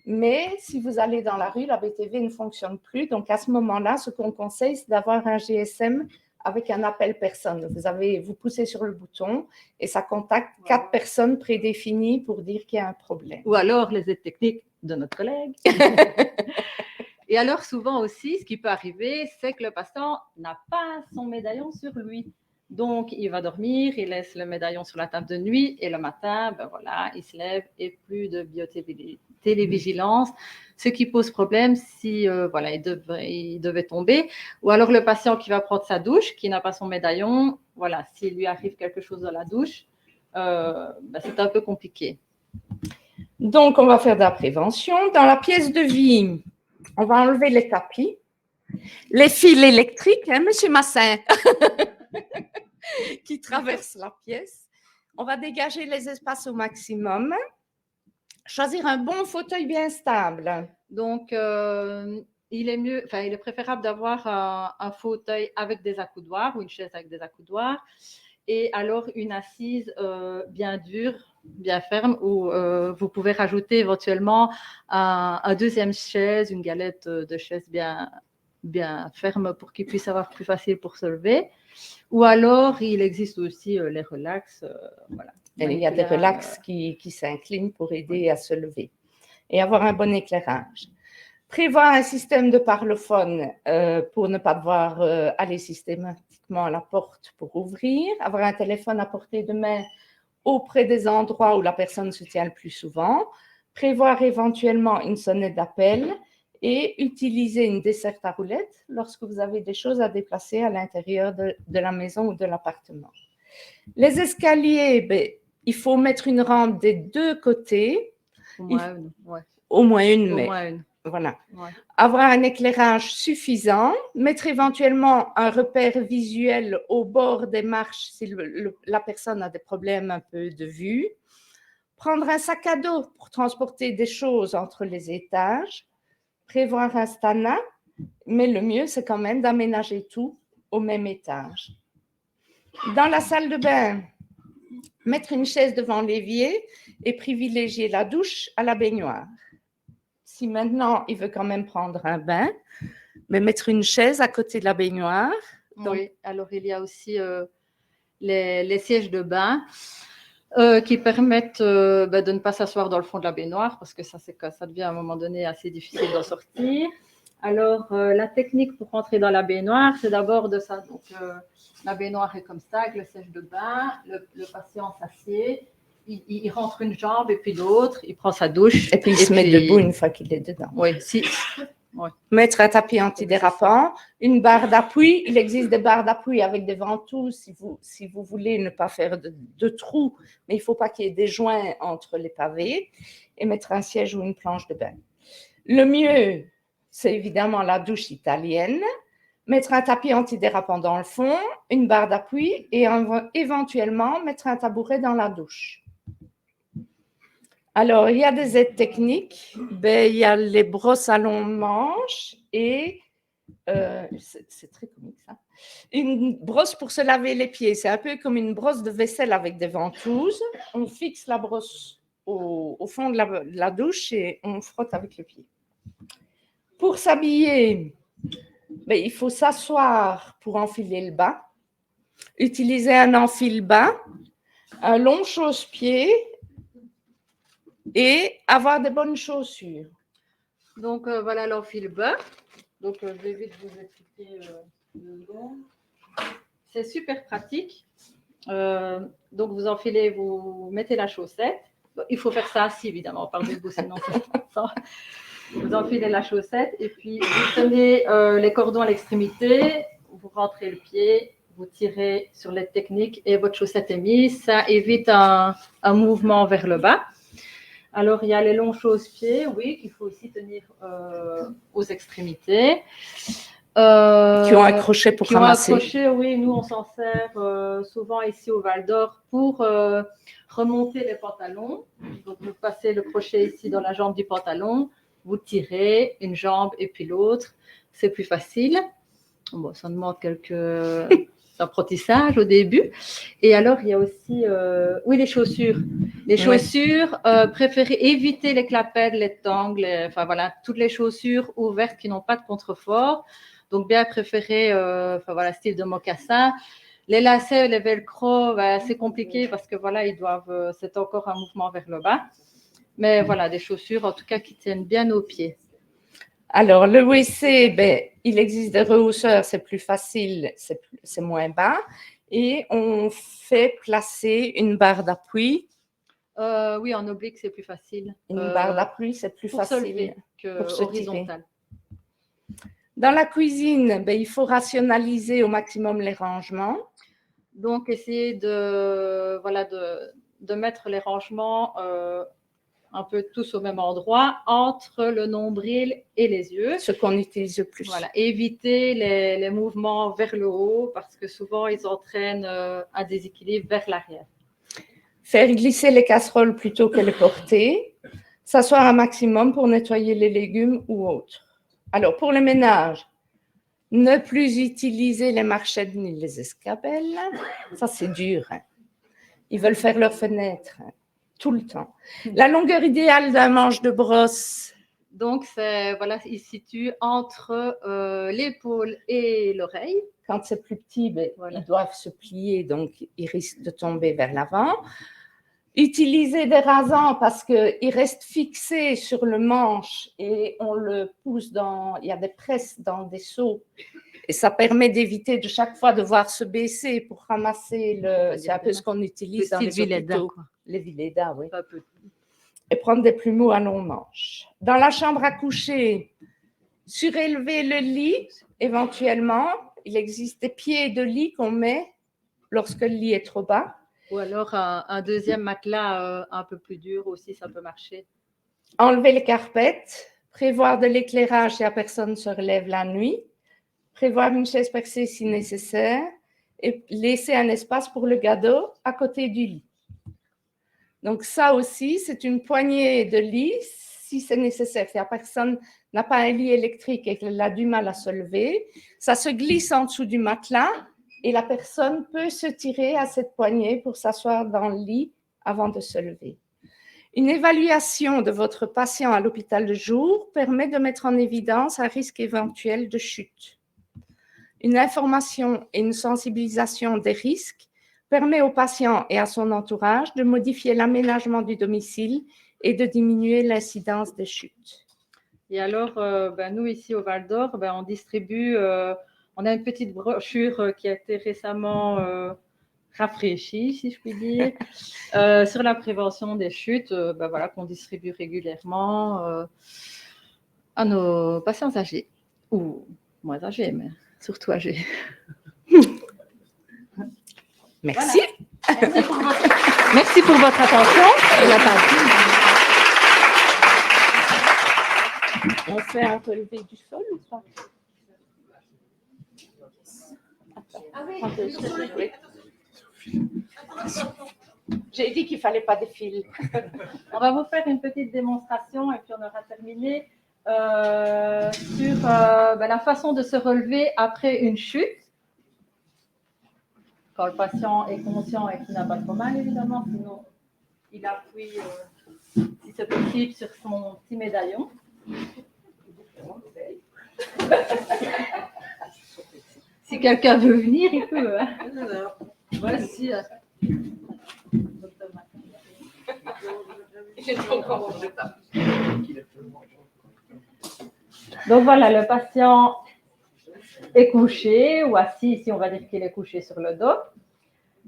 Mais si vous allez dans la rue, la BTV ne fonctionne plus. Donc, à ce moment-là, ce qu'on conseille, c'est d'avoir un GSM avec un appel personne. Vous poussez sur le bouton et ça contacte 4 personnes prédéfinies pour dire qu'il y a un problème.
Ou alors les aides techniques de notre collègue. Et alors souvent aussi, ce qui peut arriver, c'est que le patient n'a pas son médaillon sur lui. Donc, il va dormir, il laisse le médaillon sur la table de nuit et le matin, il se lève et plus de biotélévigilance, ce qui pose problème si il devait tomber. Ou alors le patient qui va prendre sa douche, qui n'a pas son médaillon, s'il lui arrive quelque chose dans la douche, c'est un peu compliqué.
Donc, on va faire de la prévention. Dans la pièce de vie, on va enlever les tapis, les fils électriques, Monsieur Massin qui traverse la pièce. On va dégager les espaces au maximum. Choisir un bon fauteuil bien stable.
Donc, il est préférable d'avoir un fauteuil avec des accoudoirs ou une chaise avec des accoudoirs et alors une assise bien dure, bien ferme où vous pouvez rajouter éventuellement un deuxième chaise, une galette de chaise bien ferme pour qu'il puisse avoir plus facile pour se lever. Ou alors, il existe aussi les relax.
Il y a des relax qui s'inclinent pour aider à se lever et avoir un bon éclairage. Prévoir un système de parlophone pour ne pas devoir aller systématiquement à la porte pour ouvrir. Avoir un téléphone à portée de main auprès des endroits où la personne se tient le plus souvent. Prévoir éventuellement une sonnette d'appel et utiliser une desserte à roulettes lorsque vous avez des choses à déplacer à l'intérieur de la maison ou de l'appartement. Les escaliers, il faut mettre une rampe des 2 côtés. Au moins une. Voilà. Ouais. Avoir un éclairage suffisant, mettre éventuellement un repère visuel au bord des marches si la personne a des problèmes un peu de vue. Prendre un sac à dos pour transporter des choses entre les étages. Prévoir un stana mais le mieux, c'est quand même d'aménager tout au même étage. Dans la salle de bain, mettre une chaise devant l'évier et privilégier la douche à la baignoire. Si maintenant, il veut quand même prendre un bain, mais mettre une chaise à côté de la baignoire. Donc,
oui, alors il y a aussi les sièges de bain qui permettent de ne pas s'asseoir dans le fond de la baignoire parce que ça devient à un moment donné assez difficile d'en sortir. Alors, la technique pour rentrer dans la baignoire, c'est d'abord de ça. Donc, la baignoire est comme ça, avec le siège de bain, le patient s'assied, il rentre une jambe et puis l'autre, il prend sa douche.
Et puis il se met debout une fois qu'il est dedans.
Oui,
Ouais. Mettre un tapis antidérapant, une barre d'appui. Il existe des barres d'appui avec des ventouses si vous voulez ne pas faire de trous, mais il ne faut pas qu'il y ait des joints entre les pavés. Et mettre un siège ou une planche de bain. Le mieux, c'est évidemment la douche italienne. Mettre un tapis antidérapant dans le fond, une barre d'appui et éventuellement mettre un tabouret dans la douche. Alors, il y a des aides techniques. Il y a les brosses à longs manches et c'est très comique ça. Une brosse pour se laver les pieds. C'est un peu comme une brosse de vaisselle avec des ventouses. On fixe la brosse au fond de la douche et on frotte avec le pied. Pour s'habiller, il faut s'asseoir pour enfiler le bas. Utiliser un enfile-bas, un long chausse-pied et avoir de bonnes chaussures.
Donc, voilà l'enfile-bas. Donc, je vais vite vous expliquer 2 secondes. C'est super pratique. Donc, vous enfilez, vous mettez la chaussette. Il faut faire ça assis, évidemment, par debout, sinon ça. Vous enfilez la chaussette et puis vous tenez les cordons à l'extrémité, vous rentrez le pied, vous tirez sur l'aide technique et votre chaussette est mise. Ça évite un mouvement vers le bas. Alors, il y a les longs chausse-pieds, oui, qu'il faut aussi tenir aux extrémités.
Qui ont un crochet pour ramasser.
Qui ont un crochet, oui. Nous, on s'en sert souvent ici au Val d'Or pour remonter les pantalons. Donc, vous passez le crochet ici dans la jambe du pantalon, vous tirez une jambe et puis l'autre. C'est plus facile. Bon, ça demande quelques apprentissages au début. Et alors, il y a aussi, oui, les chaussures. Les chaussures, préférez éviter les clapettes, les tangles, enfin voilà, toutes les chaussures ouvertes qui n'ont pas de contrefort. Donc, bien préférer, style de mocassin. Les lacets, les velcro, c'est compliqué parce que voilà, ils doivent, c'est encore un mouvement vers le bas. Mais voilà, des chaussures, en tout cas, qui tiennent bien aux pieds.
Alors, le WC, il existe des rehausseurs, c'est plus facile, c'est moins bas. Et on fait placer une barre d'appui.
Oui, en oblique, c'est plus facile.
Une barre d'appui, c'est plus facile
que horizontal.
Dans la cuisine, il faut rationaliser au maximum les rangements.
Donc, essayer de mettre les rangements un peu tous au même endroit, entre le nombril et les yeux.
Ce qu'on utilise le plus.
Voilà, éviter les mouvements vers le haut parce que souvent, ils entraînent un déséquilibre vers l'arrière.
Faire glisser les casseroles plutôt que les porter. S'asseoir un maximum pour nettoyer les légumes ou autres. Alors, pour le ménage, ne plus utiliser les marchettes ni les escabelles. Ça, c'est dur. Hein. Ils veulent faire leurs fenêtres tout le temps. La longueur idéale d'un manche de brosse.
Donc, il se situe entre l'épaule et l'oreille.
Quand c'est plus petit, ils doivent se plier, donc ils risquent de tomber vers l'avant. Utiliser des rasants parce qu'ils restent fixés sur le manche et on le pousse il y a des presses dans des seaux et ça permet d'éviter de chaque fois devoir se baisser pour ramasser c'est un peu ce qu'on utilise dans les hôpitaux. Les Villeda, oui. Et prendre des plumeaux à long manche. Dans la chambre à coucher, surélever le lit, éventuellement. Il existe des pieds de lit qu'on met lorsque le lit est trop bas.
Ou alors un deuxième matelas un peu plus dur aussi, ça peut marcher.
Enlever les carpettes, prévoir de l'éclairage si la personne se relève la nuit, prévoir une chaise percée si nécessaire et laisser un espace pour le gado à côté du lit. Donc ça aussi, c'est une poignée de lit. si c'est nécessaire, si la personne n'a pas un lit électrique et qu'elle a du mal à se lever, ça se glisse en dessous du matelas et la personne peut se tirer à cette poignée pour s'asseoir dans le lit avant de se lever. Une évaluation de votre patient à l'hôpital de jour permet de mettre en évidence un risque éventuel de chute. Une information et une sensibilisation des risques permet au patient et à son entourage de modifier l'aménagement du domicile et de diminuer l'incidence des chutes.
Et alors, nous, ici au Val d'Or, on distribue, on a une petite brochure qui a été récemment rafraîchie, si je puis dire, sur la prévention des chutes, voilà, qu'on distribue régulièrement à nos patients âgés, ou moins âgés, mais surtout âgés.
Merci.
Voilà. Merci pour votre attention.
On fait un relevé du sol ou pas? Oui. J'ai dit qu'il ne fallait pas de fil.
On va vous faire une petite démonstration et puis on aura terminé sur la façon de se relever après une chute. Quand le patient est conscient et qu'il n'a pas trop mal, évidemment, sinon il appuie, si c'est possible, sur son petit médaillon. Si quelqu'un veut venir, il peut. Hein. Voici. Donc voilà, le patient est couché ou assis, ici on va dire qu'il est couché sur le dos.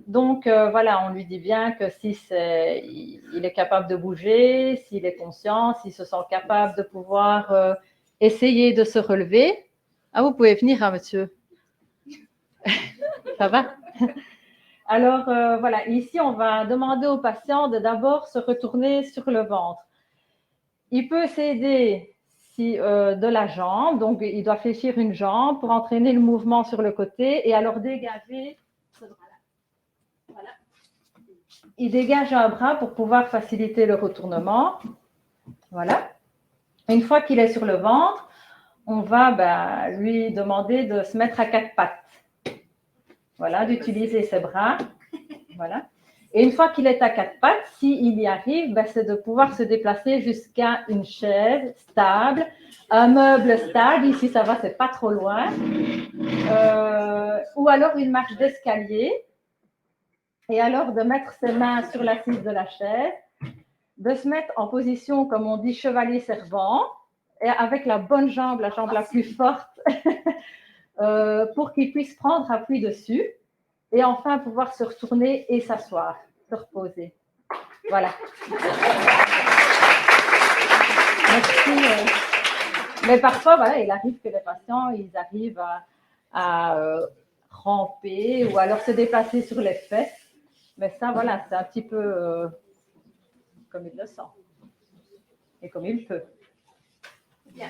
Donc voilà, on lui dit bien que si il est capable de bouger, s'il est conscient, s'il se sent capable de pouvoir essayer de se relever. Ah, vous pouvez venir, hein, monsieur. Ça va? Alors voilà, ici on va demander au patient de d'abord se retourner sur le ventre. Il peut s'aider de la jambe, donc il doit fléchir une jambe pour entraîner le mouvement sur le côté et alors dégager ce bras-là. Voilà. Il dégage un bras pour pouvoir faciliter le retournement. Voilà. Une fois qu'il est sur le ventre, on va lui demander de se mettre à quatre pattes. Voilà, d'utiliser ses bras. Voilà. Et une fois qu'il est à quatre pattes, s'il y arrive, c'est de pouvoir se déplacer jusqu'à une chaise stable, un meuble stable. Ici, ça va, c'est pas trop loin. Ou alors une marche d'escalier. Et alors de mettre ses mains sur l'assise de la chaise, de se mettre en position, comme on dit, chevalier servant, et avec la bonne jambe, la jambe la plus forte, pour qu'il puisse prendre appui dessus. Et enfin, pouvoir se retourner et s'asseoir, se reposer. Voilà. Merci. Mais parfois, voilà, il arrive que les patients, ils arrivent à ramper ou alors se déplacer sur les fesses. Mais ça, voilà, c'est un petit peu comme il le sent et comme il peut. Bien.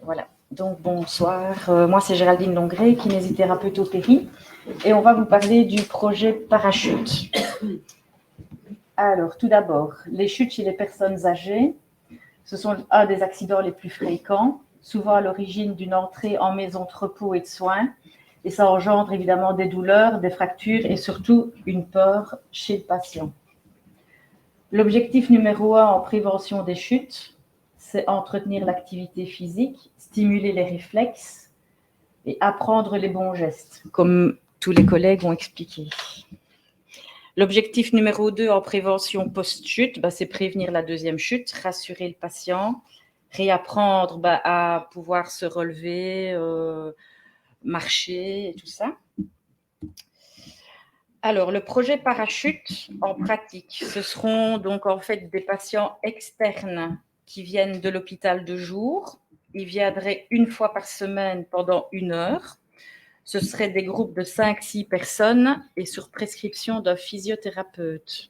Voilà, donc bonsoir, moi c'est Géraldine Longré, kinésithérapeute au Péri, et on va vous parler du projet Parachute. Alors, tout d'abord, les chutes chez les personnes âgées, ce sont un des accidents les plus fréquents, souvent à l'origine d'une entrée en maison de repos et de soins, et ça engendre évidemment des douleurs, des fractures et surtout une peur chez le patient. L'objectif numéro 1 en prévention des chutes, c'est entretenir l'activité physique, stimuler les réflexes et apprendre les bons gestes, comme tous les collègues ont expliqué. L'objectif numéro 2 en prévention post-chute, c'est prévenir la deuxième chute, rassurer le patient, réapprendre à pouvoir se relever, marcher et tout ça.
Alors, le projet parachute, en pratique, ce seront donc en fait des patients externes qui viennent de l'hôpital de jour. Ils viendraient une fois par semaine pendant 1 heure. Ce seraient des groupes de 5-6 personnes et sur prescription d'un physiothérapeute.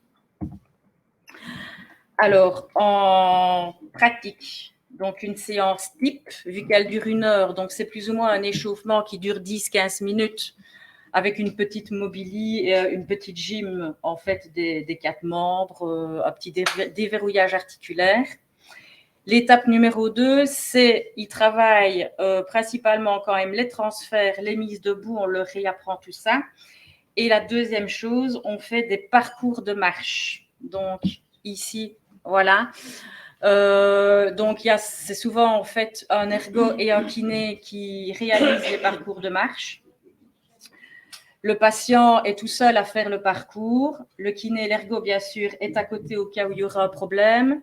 Alors, en pratique, donc une séance type, vu qu'elle dure 1 heure, donc c'est plus ou moins un échauffement qui dure 10-15 minutes avec une petite mobilie et une petite gym en fait des 4 membres, un petit déverrouillage articulaire. L'étape numéro 2, c'est ils travaillent principalement quand même les transferts, les mises debout, on leur réapprend tout ça. Et la deuxième chose, on fait des parcours de marche. Donc ici, voilà. Donc c'est souvent en fait un ergo et un kiné qui réalisent les parcours de marche. Le patient est tout seul à faire le parcours. Le kiné, l'ergo, bien sûr, est à côté au cas où il y aura un problème.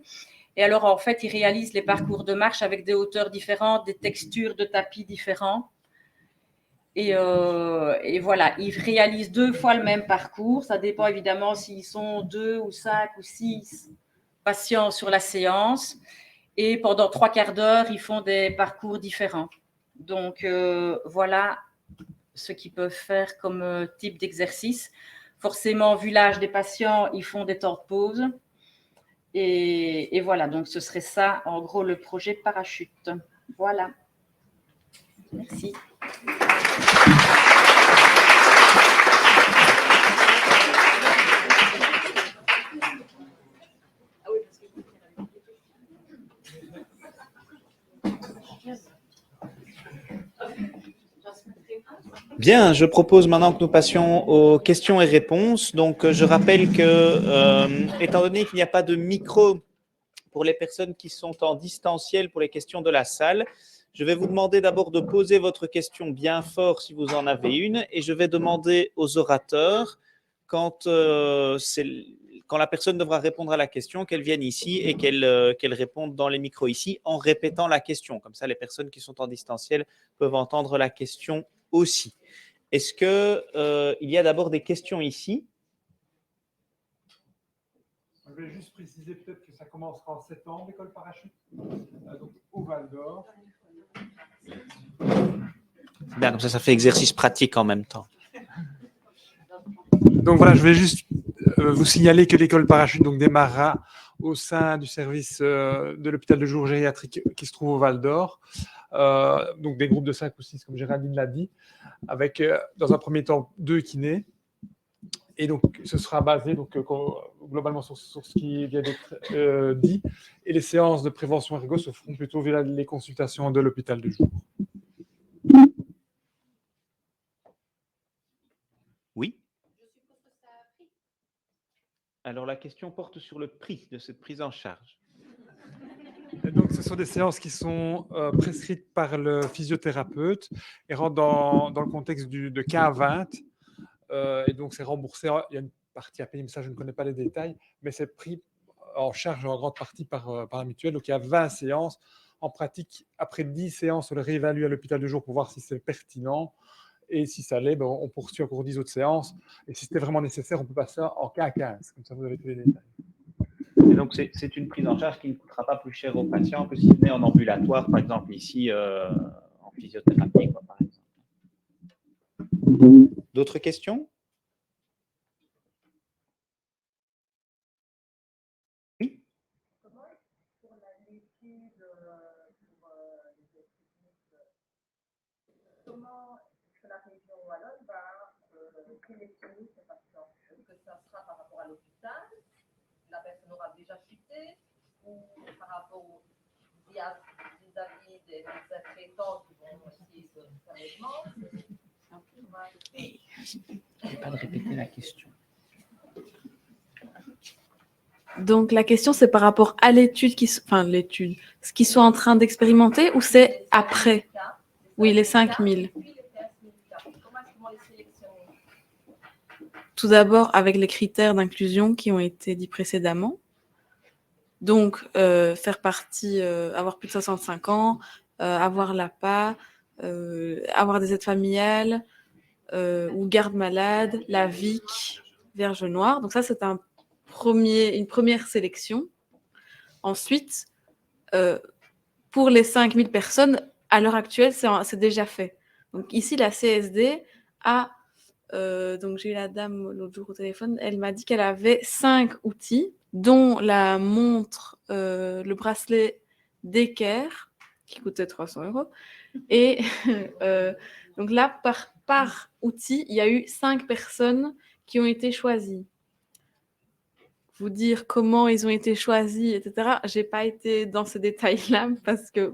Et alors, en fait, il réalise les parcours de marche avec des hauteurs différentes, des textures de tapis différents. Et voilà, ils réalisent 2 fois le même parcours. Ça dépend évidemment s'ils sont 2 ou 5 ou 6 patients sur la séance. Et pendant 3 quarts d'heure, ils font des parcours différents. Donc, voilà ce qu'ils peuvent faire comme type d'exercice. Forcément, vu l'âge des patients, ils font des temps de pause. Et voilà, donc ce serait ça, en gros, le projet parachute. Voilà. Merci.
Bien, je propose maintenant que nous passions aux questions et réponses. Donc, je rappelle que, étant donné qu'il n'y a pas de micro pour les personnes qui sont en distanciel pour les questions de la salle, je vais vous demander d'abord de poser votre question bien fort si vous en avez une, et je vais demander aux orateurs, quand la personne devra répondre à la question, qu'elle vienne ici et qu'elle réponde dans les micros ici en répétant la question. Comme ça, les personnes qui sont en distanciel peuvent entendre la question aussi. Est-ce qu'il y a d'abord des questions ici?
Je vais juste préciser peut-être que ça commencera en septembre, l'école parachute, donc au Val d'Or.
Bien, comme ça fait exercice pratique en même temps.
Donc voilà, je vais juste vous signaler que l'école parachute donc, démarrera au sein du service de l'hôpital de jour gériatrique qui se trouve au Val d'Or. Donc des groupes de 5 ou 6, comme Géraldine l'a dit, avec dans un premier temps 2 kinés. Et donc, ce sera basé donc, globalement sur ce qui vient d'être dit. Et les séances de prévention ergo se feront plutôt via les consultations de l'hôpital de jour.
Oui. Alors, la question porte sur le prix de cette prise en charge.
Et donc, ce sont des séances qui sont prescrites par le physiothérapeute et rentrent dans le contexte de K20. Et donc, c'est remboursé. Il y a une partie à payer, mais ça, je ne connais pas les détails. Mais c'est pris en charge en grande partie par la mutuelle. Donc, il y a 20 séances. En pratique, après 10 séances, on le réévalue à l'hôpital de jour pour voir si c'est pertinent. Et si ça l'est, on poursuit encore 10 autres séances. Et si c'était vraiment nécessaire, on peut passer en K15. Comme ça, vous avez tous les détails.
Et donc, c'est une prise en charge qui ne coûtera pas plus cher aux patients que s'il venait en ambulatoire, par exemple ici, en physiothérapie, quoi, par exemple. D'autres questions? Oui.
Comment pour l'étude pour les techniques, comment est-ce que la région wallonne va sélectionner ces patients? Est-ce que ça sera par rapport à l'hôpital? La personne aura déjà chuté, ou par rapport aux vis-à-vis des traitants qui vont aussi se faire les demandes?
Pas de répéter la question.
Donc, la question, c'est par rapport à l'étude, l'étude, ce qu'ils sont en train d'expérimenter, ou c'est après? Oui, les 5000. Tout d'abord, avec les critères d'inclusion qui ont été dits précédemment. Donc, faire partie, avoir plus de 65 ans, avoir l'APA, avoir des aides familiales, ou garde-malade, la VIC, Vierge Noire. Donc ça, c'est une première sélection. Ensuite, pour les 5000 personnes, à l'heure actuelle, c'est déjà fait. Donc ici, la CSD a... donc j'ai eu la dame l'autre jour au téléphone, elle m'a dit qu'elle avait 5 outils, dont la montre, le bracelet d'équerre, qui coûtait 300 €. Et donc là, par outil, il y a eu 5 personnes qui ont été choisies. Vous dire comment ils ont été choisis, etc. Je n'ai pas été dans ces détails-là parce que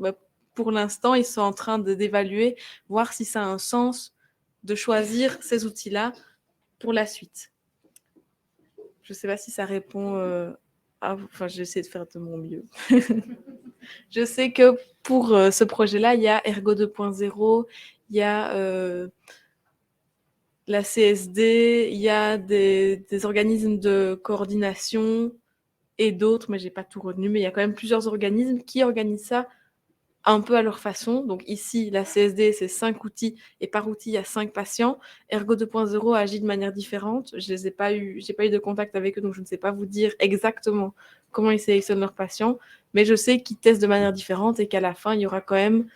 pour l'instant, ils sont en train d'évaluer, voir si ça a un sens de choisir ces outils-là pour la suite. Je ne sais pas si ça répond Enfin, j'essaie de faire de mon mieux. Je sais que pour ce projet-là, il y a Ergo 2.0, il y a la CSD, il y a des organismes de coordination et d'autres, mais je n'ai pas tout retenu, mais il y a quand même plusieurs organismes qui organisent ça un peu à leur façon. Donc ici, la CSD, c'est 5 outils et par outil, il y a 5 patients. Ergo 2.0 agit de manière différente. Je n'ai pas eu de contact avec eux, donc je ne sais pas vous dire exactement comment ils sélectionnent leurs patients, mais je sais qu'ils testent de manière différente et qu'à la fin, il y aura quand même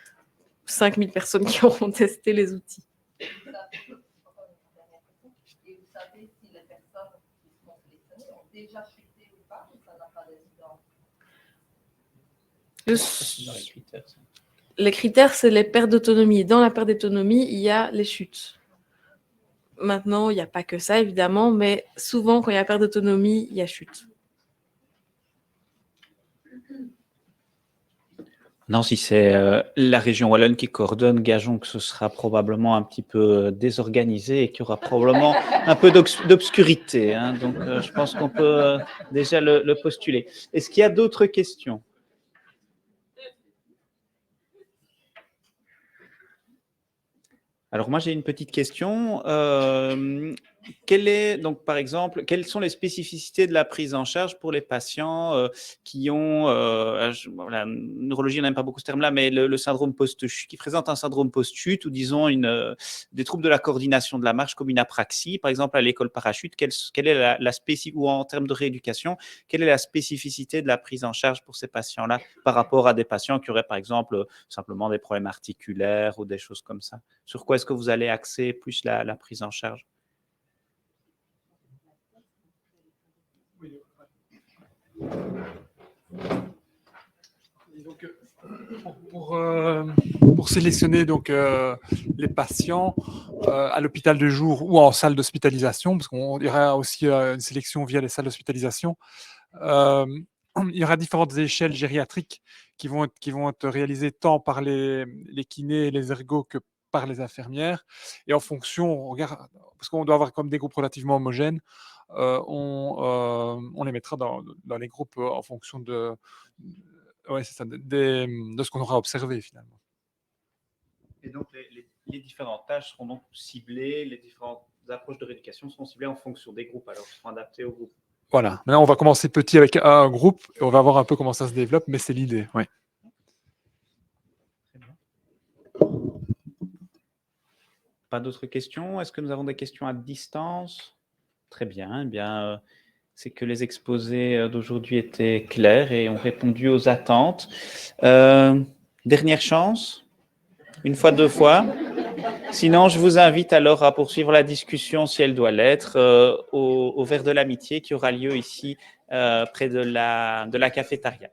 5000 personnes qui auront testé les outils.
Et vous savez si les personnes qui sont sélectionnées ont déjà chuté ou pas, ou ça n'a pas d'incidence?
Les critères, c'est les pertes d'autonomie. Dans la perte d'autonomie, il y a les chutes. Maintenant, il n'y a pas que ça, évidemment, mais souvent, quand il y a perte d'autonomie, il y a chute.
Non, si c'est la région wallonne qui coordonne, gageons que ce sera probablement un petit peu désorganisé et qu'il y aura probablement un peu d'obscurité. Hein. Donc, je pense qu'on peut déjà le postuler. Est-ce qu'il y a d'autres questions ? Alors moi j'ai une petite question. Donc par exemple, quelles sont les spécificités de la prise en charge pour les patients qui ont, la neurologie n'aime pas beaucoup ce terme-là, mais le syndrome post-chute, qui présente un syndrome post-chute ou disons des troubles de la coordination de la marche comme une apraxie, par exemple à l'école parachute, quelle est la ou en termes de rééducation, quelle est la spécificité de la prise en charge pour ces patients-là par rapport à des patients qui auraient par exemple simplement des problèmes articulaires ou des choses comme ça? Sur quoi est-ce que vous allez axer plus la prise en charge?
Donc, pour sélectionner donc, les patients à l'hôpital de jour ou en salle d'hospitalisation, parce qu'il y aura aussi une sélection via les salles d'hospitalisation, il y aura différentes échelles gériatriques qui vont être réalisées tant par les kinés et les ergos que par les infirmières. Et en fonction, on regarde, parce qu'on doit avoir comme des groupes relativement homogènes, on les mettra dans les groupes en fonction de ce qu'on aura observé finalement.
Et donc les différentes tâches seront donc ciblées, les différentes approches de rééducation seront ciblées en fonction des groupes, alors seront adaptées au groupe.
Voilà, maintenant on va commencer petit avec un groupe et on va voir un peu comment ça se développe, mais c'est l'idée. Oui.
Pas d'autres questions? Est-ce que nous avons des questions à distance? Très bien. Eh bien, c'est que les exposés d'aujourd'hui étaient clairs et ont répondu aux attentes. Dernière chance? Une fois, deux fois? Sinon, je vous invite alors à poursuivre la discussion, si elle doit l'être, au Verre de l'Amitié qui aura lieu ici près de la cafétéria.